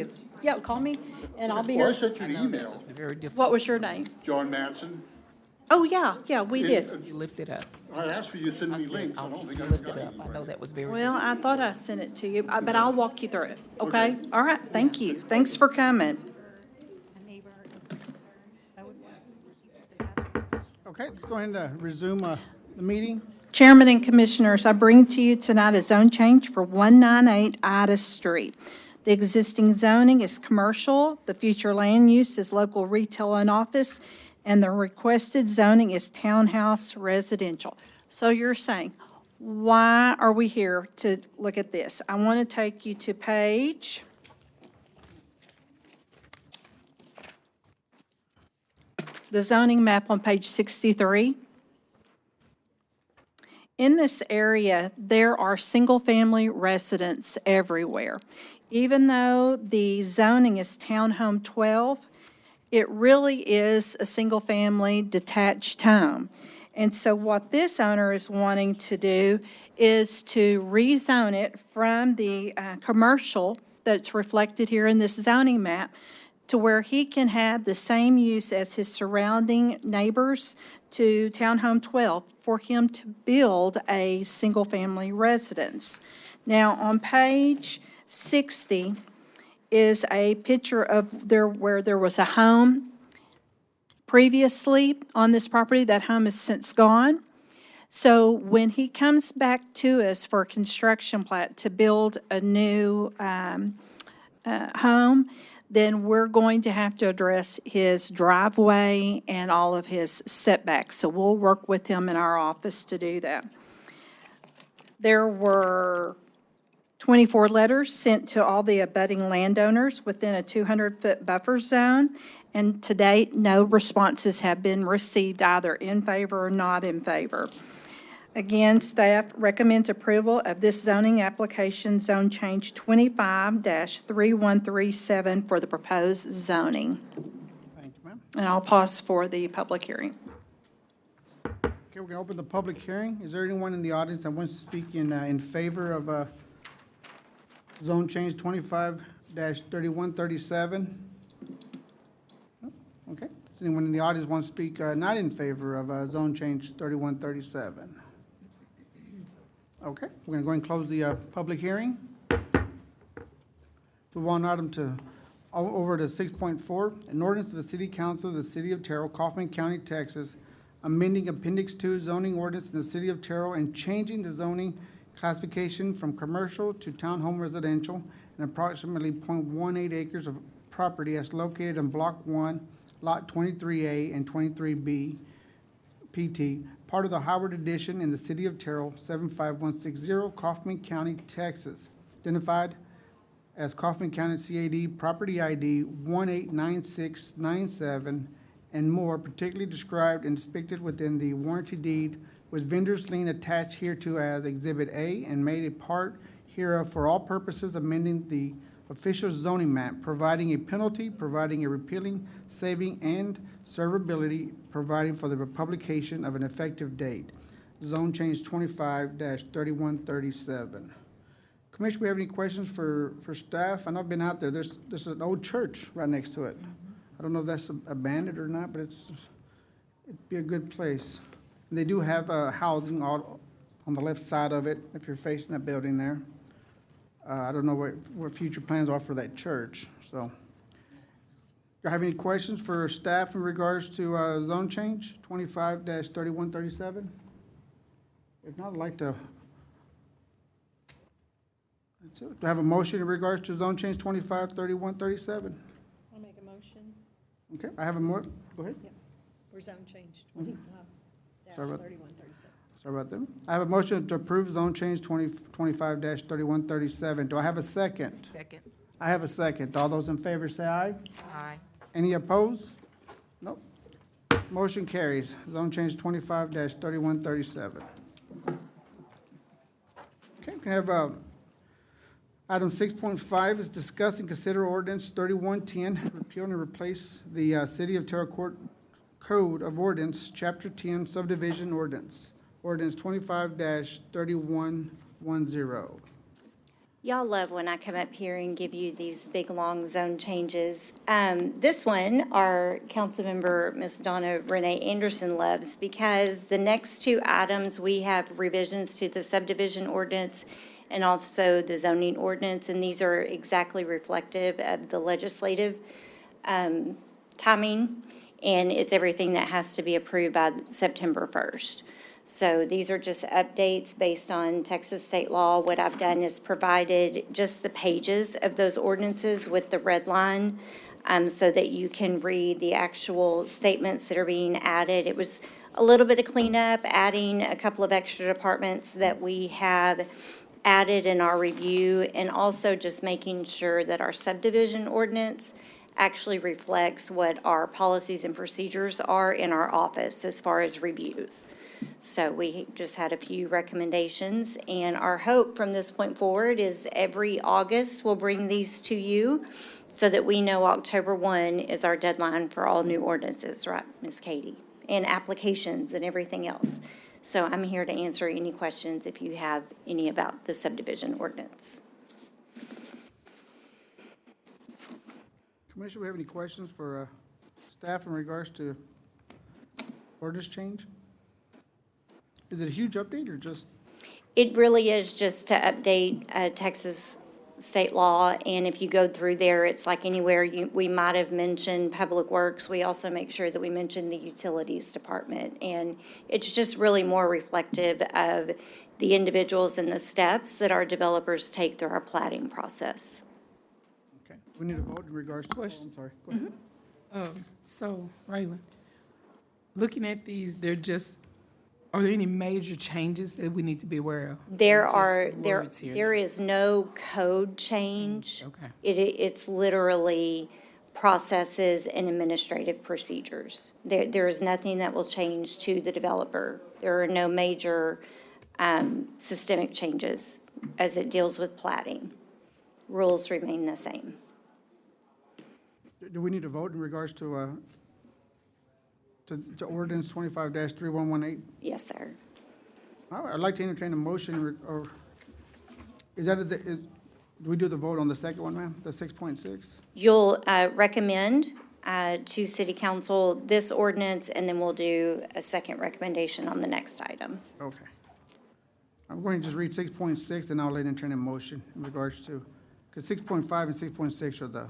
you. Yeah, call me, and I'll be Well, I here. sent you an email, It's very difficult. What was your name? John Matson. Oh, yeah, we did. You lift it up. I asked for you to send me links. I don't think I Lift got it up. I any. know that was very. Well, I thought I sent it to you, but I'll walk you through it, okay? All right, thank you. Thanks for coming. Okay, let's go ahead and resume the meeting. Chairman and Commissioners, I bring to you tonight a zone change for 198 Ida Street. The existing zoning is commercial, the future land use is local retail and office, and the requested zoning is townhouse residential. So you're saying, why are we here to look at this? I want to take you to page the zoning map on page 63. In this area, there are single-family residents everywhere. Even though the zoning is Townhome 12, it really is a single-family detached home. And so what this owner is wanting to do is to rezone it from the commercial that's reflected here in this zoning map to where he can have the same use as his surrounding neighbors to Townhome 12 for him to build a single-family residence. Now, on page 60 is a picture of where there was a home previously on this property. That home is since gone. So when he comes back to us for a construction plat to build a new home, then we're going to have to address his driveway and all of his setbacks. So we'll work with him in our office to do that. There were 24 letters sent to all the abutting landowners within a 200-foot buffer zone, and to date, no responses have been received either in favor or not in favor. Again, staff recommends approval of this zoning application, zone change 25-3137 for the proposed zoning. Thank you, ma'am. And I'll pause for the public hearing. Okay, we're going to open the public hearing. Is there anyone in the audience that wants to speak in favor of zone change 25-3137? No? Okay. Does anyone in the audience want to speak not in favor of zone change 3137? Okay, we're going to go and close the public hearing. Move on over to 6.4, an ordinance of the City Council of the City of Terrell, Kaufman County, Texas, amending Appendix 2 zoning ordinance in the City of Terrell and changing the zoning classification from commercial to townhome residential and approximately .18 acres of property as located in Block 1, Lot 23A and 23B, PT, part of the Howard Addition in the City of Terrell, 75160, Kaufman County, Texas, identified as Kaufman County CAD Property ID 189697 and more, particularly described and depicted within the warranty deed with vendor's lien attached hereto as Exhibit A and made a part hereof for all purposes amending the official zoning map, providing a penalty, providing a repealing, saving, and servability, providing for the publication of an effective date. Zone change 25-3137. Commissioner, we have any questions for staff? I know I've been out there. There's an old church right next to it. I don't know if that's abandoned or not, but it'd be a good place. And they do have housing all on the left side of it, if you're facing that building there. I don't know what future plans are for that church, so. Do you have any questions for staff in regards to zone change 25-3137? If not, I'd like to. That's it. Do I have a motion in regards to zone change 25-3137? I'll make a motion. Okay, I have go ahead. For zone change Sorry about- 25-3137. Sorry about that. I have a motion to approve zone change 25-3137. Do I have a second? Second. I have a second. All those in favor say aye. Aye. Any opposed? Nope. Motion carries. Zone change 25-3137. Okay, we can have item 6.5 is discuss and consider ordinance 3110, repeal and replace the City of Terrell Court Code of Ordinance, Chapter 10 subdivision ordinance, ordinance 25-3110. Y'all love when I come up here and give you these big, long zone changes. This one, our councilmember, Ms. Donna Renee Anderson, loves because the next two items, we have revisions to the subdivision ordinance and also the zoning ordinance, and these are exactly reflective of the legislative timing, and it's everything that has to be approved by September 1st. So these are just updates based on Texas state law. What I've done is provided just the pages of those ordinances with the red line so that you can read the actual statements that are being added. It was a little bit of cleanup, adding a couple of extra departments that we have added in our review, and also just making sure that our subdivision ordinance actually reflects what our policies and procedures are in our office as far as reviews. So we just had a few recommendations, and our hope from this point forward is every August we'll bring these to you so that we know October 1 is our deadline for all new ordinances, right, Ms. Katie? And applications and everything else. So I'm here to answer any questions if you have any about the subdivision ordinance. Commissioner, we have any questions for staff in regards to ordinance change? Is it a huge update or just? It really is just to update Texas state law, and if you go through there, it's like anywhere we might have mentioned Public Works, we also make sure that we mention the Utilities Department, and it's just really more reflective of the individuals and the steps that our developers take through our platting process. Okay, we need a vote in regards to, I'm sorry, go ahead. So, Raylan, looking at these, are there any major changes that we need to be aware of? There is no code change. Okay. It's literally processes and administrative procedures. There is nothing that will change to the developer. There are no major systemic changes as it deals with platting. Rules remain the same. Do we need to vote in regards to ordinance 25-3118? Yes, sir. All right, I'd like to entertain a motion, or do we do the vote on the second one, ma'am, the 6.6? You'll recommend to City Council this ordinance, and then we'll do a second recommendation on the next item. Okay. I'm going to just read 6.6, and I'll entertain a motion in regards to, because 6.5 and 6.6 are the.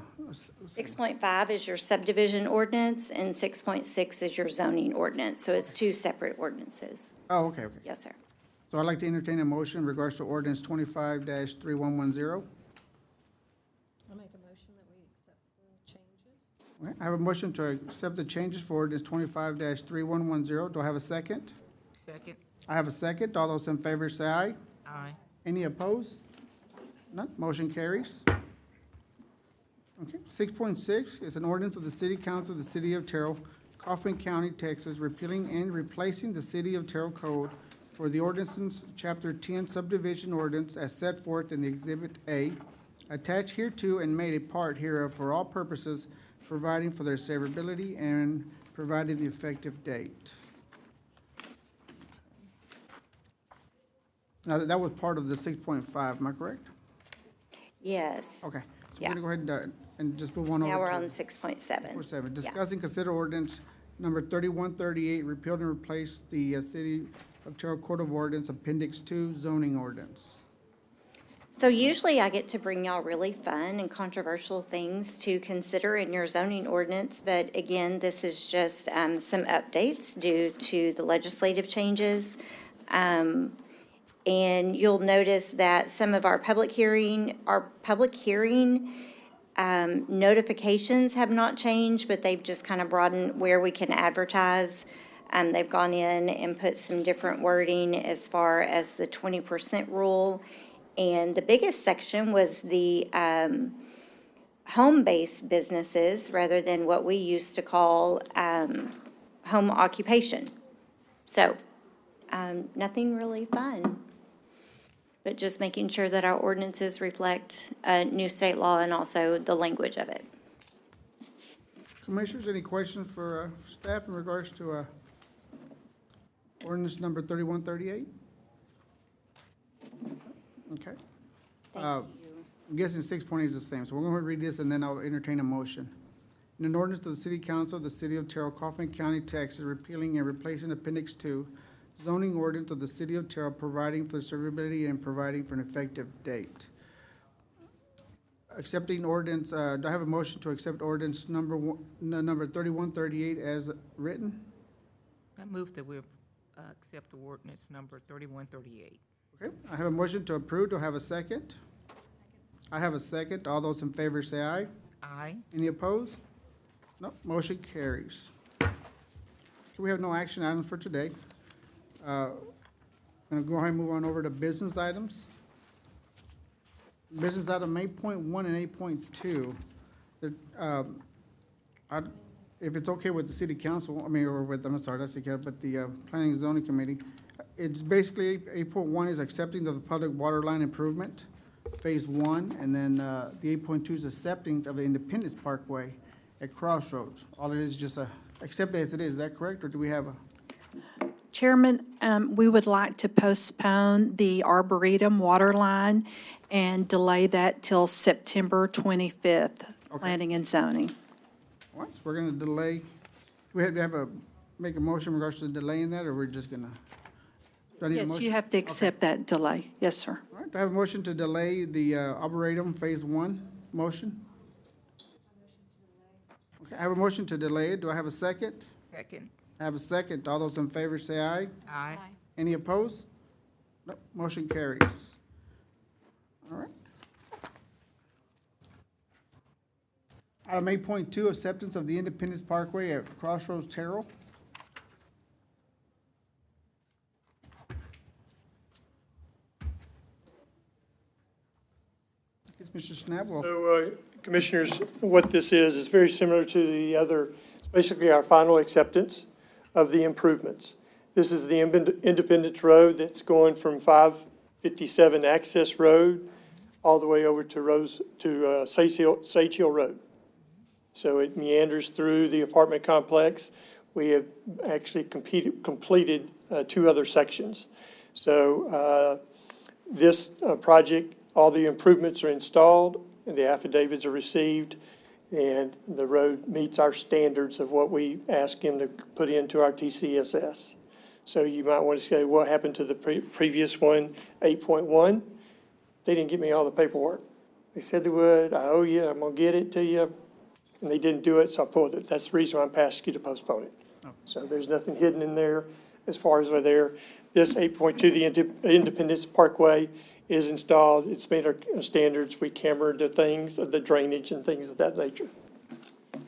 6.5 is your subdivision ordinance, and 6.6 is your zoning ordinance, so it's two separate ordinances. Oh, okay. Yes, sir. So I'd like to entertain a motion in regards to ordinance 25-3110. I'll make a motion that we accept the changes. All right, I have a motion to accept the changes for ordinance 25-3110. Do I have a second? Second. I have a second. All those in favor say aye. Aye. Any opposed? None. Motion carries. Okay. 6.6 is an ordinance of the City Council of the City of Terrell, Kaufman County, Texas, repealing and replacing the City of Terrell Code for the ordinances, Chapter 10 subdivision ordinance as set forth in the Exhibit A, attached hereto and made a part hereof for all purposes, providing for their severability and providing the effective date. Now, that was part of the 6.5, am I correct? Yes. Okay. So Yeah. we're going to go ahead and just move on over to. Now we're on 6.7. 6.7, discuss and consider ordinance number 3138, repeal and replace the City of Terrell Code of Ordinance, Appendix 2 zoning ordinance. So usually I get to bring y'all really fun and controversial things to consider in your zoning ordinance, but again, this is just some updates due to the legislative changes. And you'll notice that some of our public hearing notifications have not changed, but they've just kind of broadened where we can advertise. They've gone in and put some different wording as far as the 20% rule. And the biggest section was the home-based businesses rather than what we used to call home occupation. So nothing really fun, but just making sure that our ordinances reflect new state law and also the language of it. Commissioners, any questions for staff in regards to ordinance number 3138? Okay. Thank you. I'm guessing 6.8 is the same, so we're going to read this and then I'll entertain a motion. In an ordinance of the City Council of the City of Terrell, Kaufman County, Texas, repealing and replacing Appendix 2, zoning ordinance of the City of Terrell, providing for servability and providing for an effective date. Accepting ordinance, do I have a motion to accept ordinance number 3138 as written? I move that we accept ordinance number 3138. Okay, I have a motion to approve. Do I have a second? I have a second. All those in favor say aye. Aye. Any opposed? No, motion carries. Okay, we have no action items for today. I'm gonna go ahead and move on over to business items. Business item 8.1 and 8.2. If it's okay with the city council, I'm sorry, that's the, but the planning and zoning committee, it's basically, 8.1 is accepting of the public water line improvement, phase 1, and then the 8.2 is accepting of the Independence Parkway at Crossroads. All it is just accept it as it is that correct, or do we have a? Chairman, we would like to postpone the Arboretum water line and delay that till September 25th, planning and zoning. All right, so we're gonna delay, do we have to make a motion in regards to delaying that, or we're just gonna? Do I need a Yes, motion? you have to accept that delay. Yes, sir. All right, do I have a motion to delay the Arboretum Phase 1 motion? Okay, I have a motion to delay it. Do I have a second? Second. I have a second. All those in favor say aye. Aye. Any opposed? No, motion carries. All right. Item 8.2, acceptance of the Independence Parkway at Crossroads Terrell. I guess Mr. Schnapp will. So, Commissioners, what this is very similar to the other, it's basically our final acceptance of the improvements. This is the Independence Road that's going from 557 Access Road all the way over to Sage Hill Road. So it meanders through the apartment complex. We have actually completed 2 other sections. So this project, all the improvements are installed, and the affidavits are received, and the road meets our standards of what we ask him to put into our TCSS. So you might want to say, what happened to the previous one, 8.1? They didn't give me all the paperwork. They said they would. I owe you. I'm going to get it to you. And they didn't do it, so I pulled it. That's the reason why I'm asking you to postpone it. So there's nothing hidden in there as far as we're there. This 8.2, the Independence Parkway, is installed. It's made our standards. We cambered the things, the drainage and things of that nature.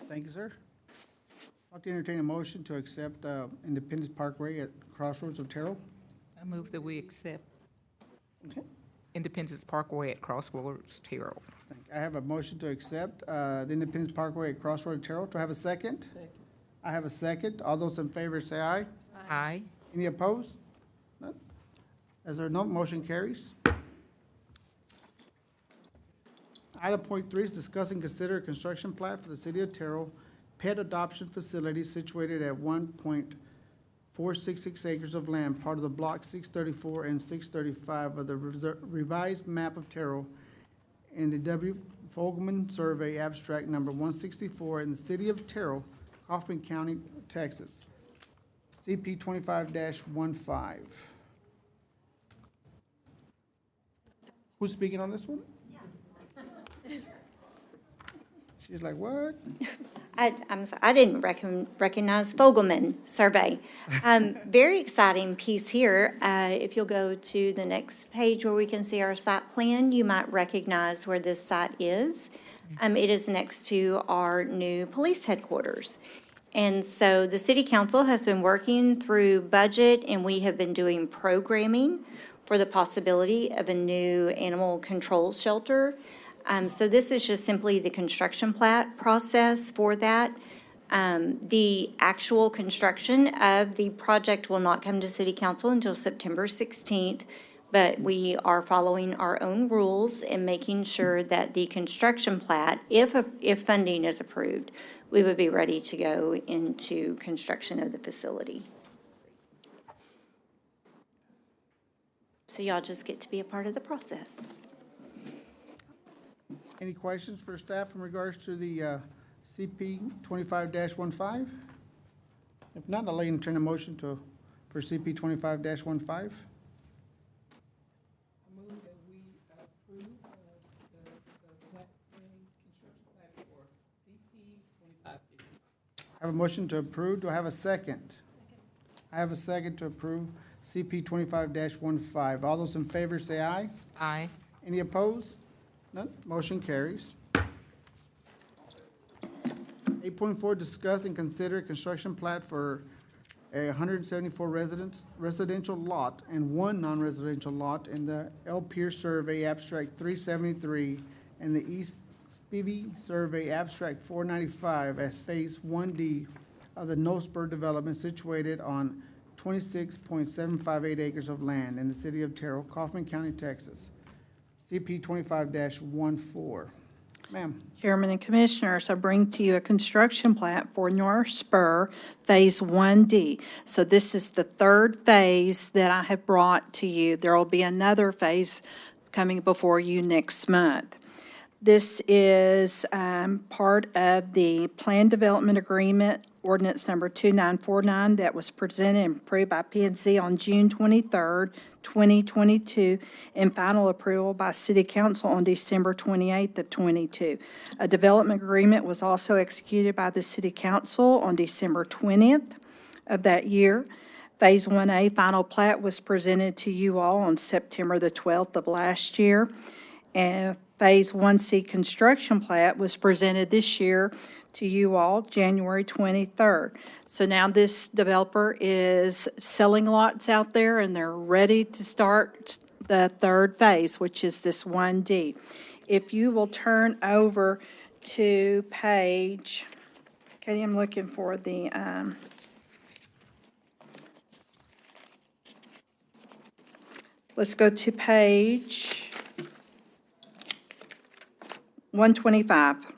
Thank you, sir. I'll entertain a motion to accept Independence Parkway at Crossroads of Terrell. I move that we accept Independence Parkway at Crossroads Terrell. I have a motion to accept the Independence Parkway at Crossroads Terrell. Do I have a second? I have a second. All those in favor say aye. Aye. Any opposed? None. As there are no, motion carries. Item point 3 is discuss and consider a construction plat for the City of Terrell pet adoption facility situated at 1.466 acres of land, part of the Block 634 and 635 of the revised map of Terrell in the W. Fogelman Survey Abstract Number 164 in the City of Terrell, Kaufman County, Texas. CP 25-15. Who's speaking on this one? She's like, what? I'm sorry, I didn't recognize Fogelman Survey. Very exciting piece here. If you'll go to the next page where we can see our site plan, you might recognize where this site is. It is next to our new police headquarters. And so the city council has been working through budget, and we have been doing programming for the possibility of a new animal control shelter. So this is just simply the construction process for that. The actual construction of the project will not come to city council until September 16th, but we are following our own rules and making sure that the construction plat, if funding is approved, we would be ready to go into construction of the facility. So y'all just get to be a part of the process. Any questions for staff in regards to the CP 25-15? If not, I'll entertain a motion for CP 25-15. Move that we approve the plat plan, construction plat for CP 2550. I have a motion to approve. Do I have a second? I have a second to approve CP 25-15. All those in favor say aye. Aye. Any opposed? None. Motion carries. 8.4, discuss and consider construction plat for a 174 residential lot and one non-residential lot in the L. Pierce Survey Abstract 373 and the East Spivey Survey Abstract 495 as Phase 1D of the No Spur development situated on 26.758 acres of land in the city of Terrell, Kaufman County, Texas. CP 25-14. Ma'am. Chairman and Commissioners, I bring to you a construction plat for North Spur Phase 1D. So this is the third phase that I have brought to you. There will be another phase coming before you next month. This is part of the Plan Development Agreement, ordinance number 2949, that was presented and approved by P&Z on June 23rd, 2022, and final approval by City Council on December 28th of 22. A development agreement was also executed by the City Council on December 20th of that year. Phase 1A final plat was presented to you all on September the 12th of last year. And Phase 1C construction plat was presented this year to you all January 23rd. So now this developer is selling lots out there and they're ready to start the third phase, which is this 1D. If you will turn over to page, Katie, I'm looking for the, let's go to page 125.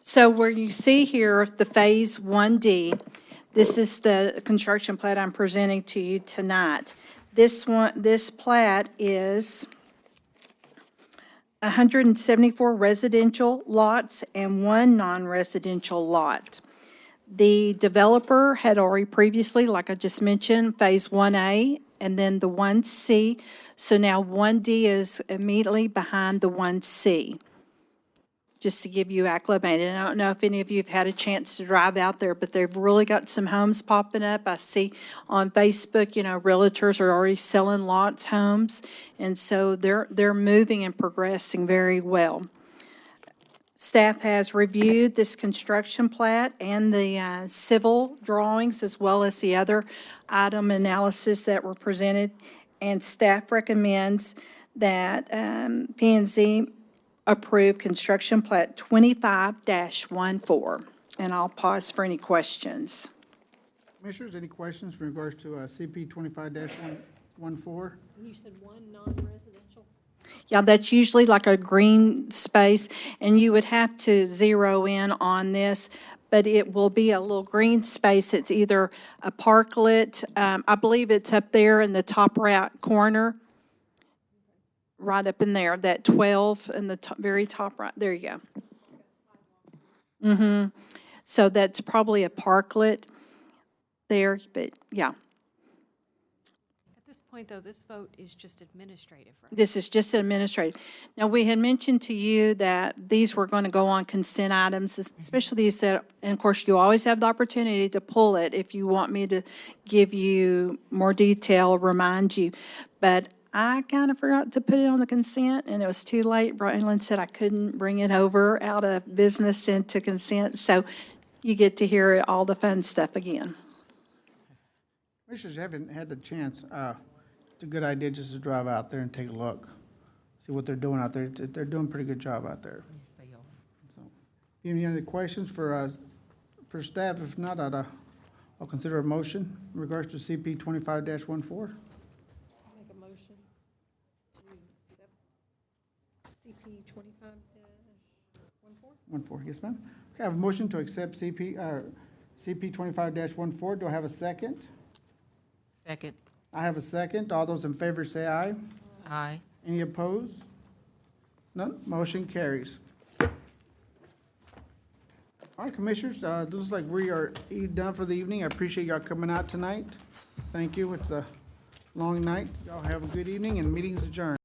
So where you see here the Phase 1D, this is the construction plat I'm presenting to you tonight. This plat is 174 residential lots and one non-residential lot. The developer had already previously, like I just mentioned, Phase 1A and then the 1C. So now 1D is immediately behind the 1C. Just to give you acclimated. I don't know if any of you have had a chance to drive out there, but they've really got some homes popping up. I see on Facebook, realtors are already selling lots, homes, and so they're moving and progressing very well. Staff has reviewed this construction plat and the civil drawings as well as the other item analysis that were presented, and staff recommends that P&Z approve construction plat 25-14. And I'll pause for any questions. Commissioners, any questions in regards to CP 25-14? You said one non-residential? Yeah, that's usually like a green space, and you would have to zero in on this, but it will be a little green space. It's either a parklet, I believe it's up there in the top right corner, right up in there, that 12 in the very top right, there you go. So that's probably a parklet there, but yeah. At this point, though, this vote is just administrative, right? This is just administrative. Now, we had mentioned to you that these were going to go on consent items, especially these that, and of course, you always have the opportunity to pull it if you want me to give you more detail, remind you. But I kind of forgot to put it on the consent, and it was too late. Brian said I couldn't bring it over out of business into consent, so you get to hear all the fun stuff again. Commissioners, you haven't had the chance. It's a good idea just to drive out there and take a look, see what they're doing out there. They're doing a pretty good job out there. So, any other questions for staff? If not, I'll consider a motion in regards to CP 25-14. CP 25-14, yes, ma'am. Okay, I have a motion to accept CP 25-14. Do I have a second? Second. I have a second. All those in favor say aye. Aye. Any opposed? None? Motion carries. All right, Commissioners, looks like we are done for the evening. I appreciate y'all coming out tonight. Thank you. It's a long night. Y'all have a good evening, and meeting's adjourned.